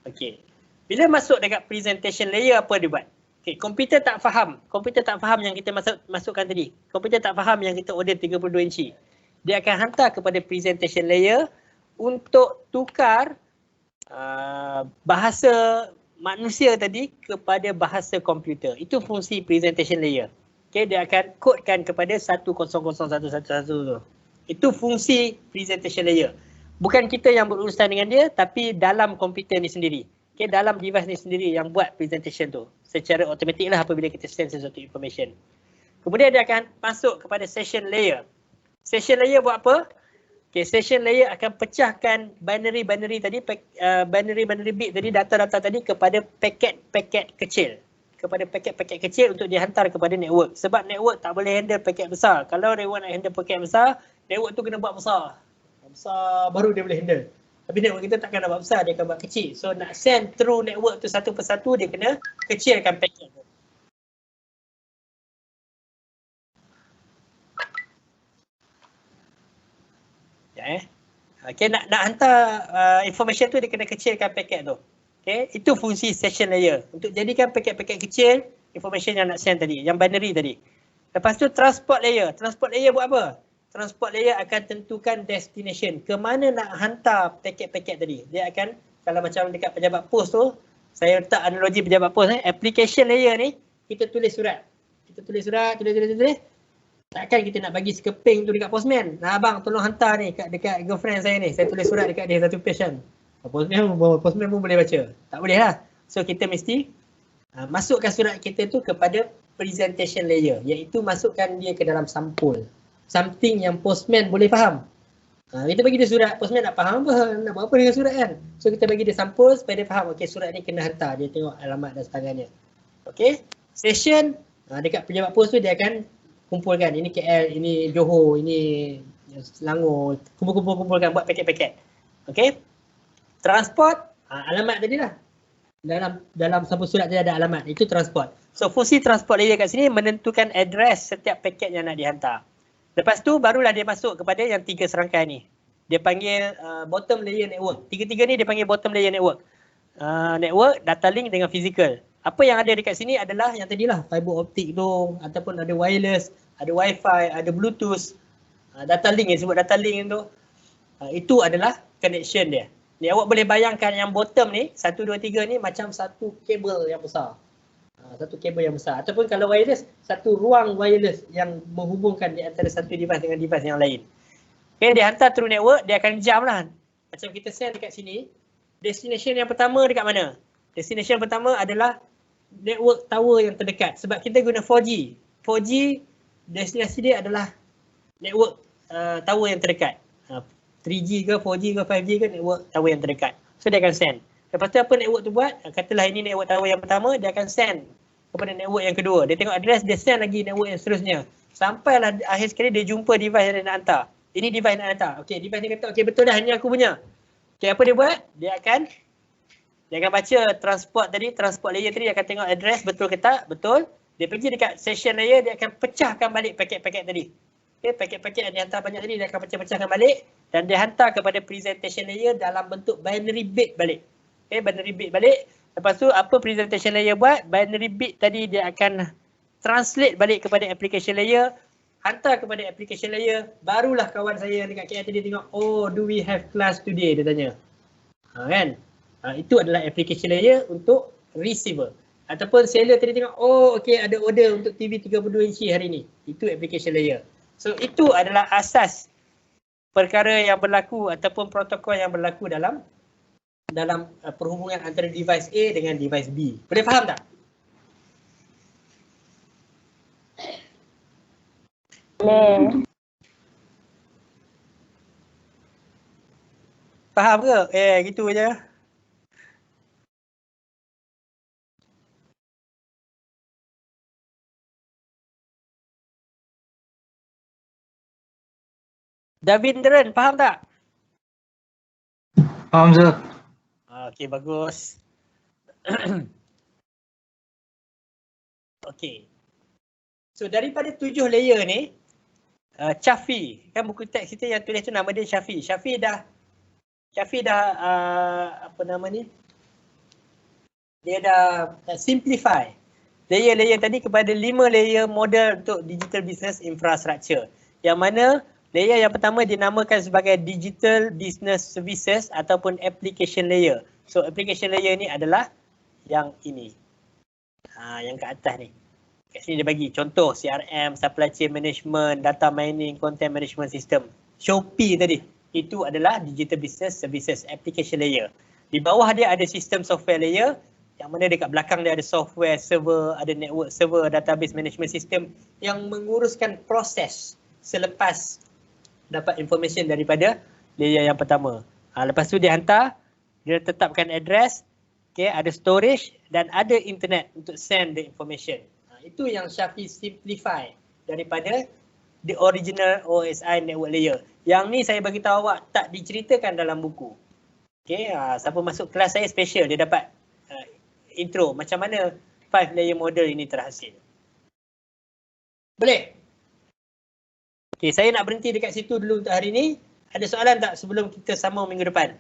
Okey. Bila masuk dekat presentation layer, apa dia buat? Okey, komputer tak faham. Komputer tak faham yang kita masukkan tadi. Komputer tak faham yang kita order 32 inci. Dia akan hantar kepada presentation layer untuk tukar bahasa manusia tadi kepada bahasa komputer. Itu fungsi presentation layer. Okey, dia akan kodekan kepada 100111 tu. Itu fungsi presentation layer. Bukan kita yang berurusan dengan dia, tapi dalam komputer ni sendiri. Okay, dalam device ni sendiri yang buat presentation tu. Secara automatik lah apabila kita send sesuatu information. Kemudian dia akan masuk kepada session layer. Session layer buat apa? Okay, session layer akan pecahkan binary tadi, binary bit tadi, data-data tadi kepada paket-paket kecil. Kepada paket-paket kecil untuk dihantar kepada network. Sebab network tak boleh handle paket besar. Kalau network nak handle paket besar, network tu kena buat besar. Besar baru dia boleh handle. Tapi network kita takkan nak buat besar, dia akan buat kecil. So nak send through network tu satu persatu, dia kena kecilkan paket tu. Ya Okay, nak hantar information tu dia kena kecilkan paket tu. Okay, itu fungsi session layer. Untuk jadikan paket-paket kecil, information yang nak send tadi, yang binary tadi. Lepas tu transport layer. Transport layer buat apa? Transport layer akan tentukan destination. Ke mana nak hantar paket-paket tadi. Dia akan, kalau macam dekat pejabat pos tu, saya letak analogi pejabat pos. Application layer ni, kita tulis surat. Kita tulis surat, tulis. Takkan kita nak bagi sekeping tu dekat postman. Nah abang tolong hantar ni dekat girlfriend saya ni. Saya tulis surat dekat dia satu page kan. Postman pun boleh baca. Tak boleh lah. So kita mesti masukkan surat kita tu kepada presentation layer. Iaitu masukkan dia ke dalam sampul. Something yang postman boleh faham. Kita bagi dia surat, postman nak faham apa, nak buat apa dengan surat kan. So kita bagi dia sampul supaya dia faham, okey surat ni kena hantar, dia tengok alamat dan sebagainya. Okey, session dekat pejabat pos tu dia akan kumpulkan, ini KL, ini Johor, ini Selangor, kumpulkan buat paket-paket. Okey, transport, alamat tadi lah. Dalam sampul surat dia ada alamat, itu transport. So fungsi transport layer kat sini menentukan address setiap paket yang nak dihantar. Lepas tu barulah dia masuk kepada yang 3 serangkai ni. Dia panggil bottom layer network. Tiga-tiga ni dia panggil bottom layer network. Network, data link dengan physical. Apa yang ada dekat sini adalah yang tadilah fiber optik tu, ataupun ada wireless, ada wifi, ada bluetooth, data link yang sebut data link tu. Itu adalah connection dia. Ni awak boleh bayangkan yang bottom ni, 1, 2, 3 ni macam satu kabel yang besar. Satu kabel yang besar. Ataupun kalau wireless, satu ruang wireless yang menghubungkan di antara satu device dengan device yang lain. Okay, dia hantar through network, dia akan jam lah. Macam kita send dekat sini, destination yang pertama dekat mana? Destination pertama adalah network tower yang terdekat. Sebab kita guna 4G. 4G, destinasi dia adalah network tower yang terdekat. 3G ke, 4G ke, 5G ke, network tower yang terdekat. So dia akan send. Lepas tu apa network tu buat? Katalah ini network tower yang pertama, dia akan send kepada network yang kedua. Dia tengok address, dia send lagi network yang seterusnya. Sampailah akhir sekali dia jumpa device yang dia nak hantar. Ini device nak hantar. Okey, device ni kata, okey betul dah, ini aku punya. Okey, apa dia buat? Dia akan baca transport tadi, transport layer tadi, dia akan tengok address betul ke tak? Betul. Dia pergi dekat session layer, dia akan pecahkan balik paket-paket tadi. Okay, paket-paket yang dihantar banyak tadi dia akan pecah-pecahkan balik dan dia hantar kepada presentation layer dalam bentuk binary bit balik. Okay, binary bit balik. Lepas tu apa presentation layer buat? Binary bit tadi dia akan translate balik kepada application layer, hantar kepada application layer, barulah kawan saya yang dekat KL tadi tengok, oh do we have class today, dia tanya. Kan? Itu adalah application layer untuk receiver. Ataupun seller tadi tengok, oh okey ada order untuk TV 32 inci hari ni. Itu application layer. So itu adalah asas perkara yang berlaku ataupun protokol yang berlaku dalam perhubungan antara device A dengan device B. Boleh faham tak? Boleh. Faham ke? Gitu je. Davindran, faham tak? Faham, Sir. Okey, bagus. Okey. So daripada 7 layer ni, Chafi, kan buku teks kita yang tulis tu nama dia Chafi. Chafi dah apa nama ni? Dia dah simplify layer-layer tadi kepada 5 layer model untuk digital business infrastructure. Yang mana layer yang pertama dinamakan sebagai digital business services ataupun application layer. So application layer ni adalah yang ini. Yang kat atas ni. Kat sini dia bagi contoh CRM, supply chain management, data mining, content management system. Shopee tadi, itu adalah digital business services application layer. Di bawah dia ada sistem software layer, yang mana dekat belakang dia ada software server, ada network server, database management system yang menguruskan proses selepas dapat information daripada layer yang pertama. Lepas tu dia hantar, dia tetapkan address, okay, ada storage dan ada internet untuk send the information. Itu yang Shafi simplify daripada the original OSI network layer. Yang ni saya bagi tahu awak tak diceritakan dalam buku. Okay, siapa masuk kelas saya special, dia dapat intro macam mana 5 layer model ini terhasil. Boleh? Okay, saya nak berhenti dekat situ dulu untuk hari ni. Ada soalan tak sebelum kita sambung minggu depan?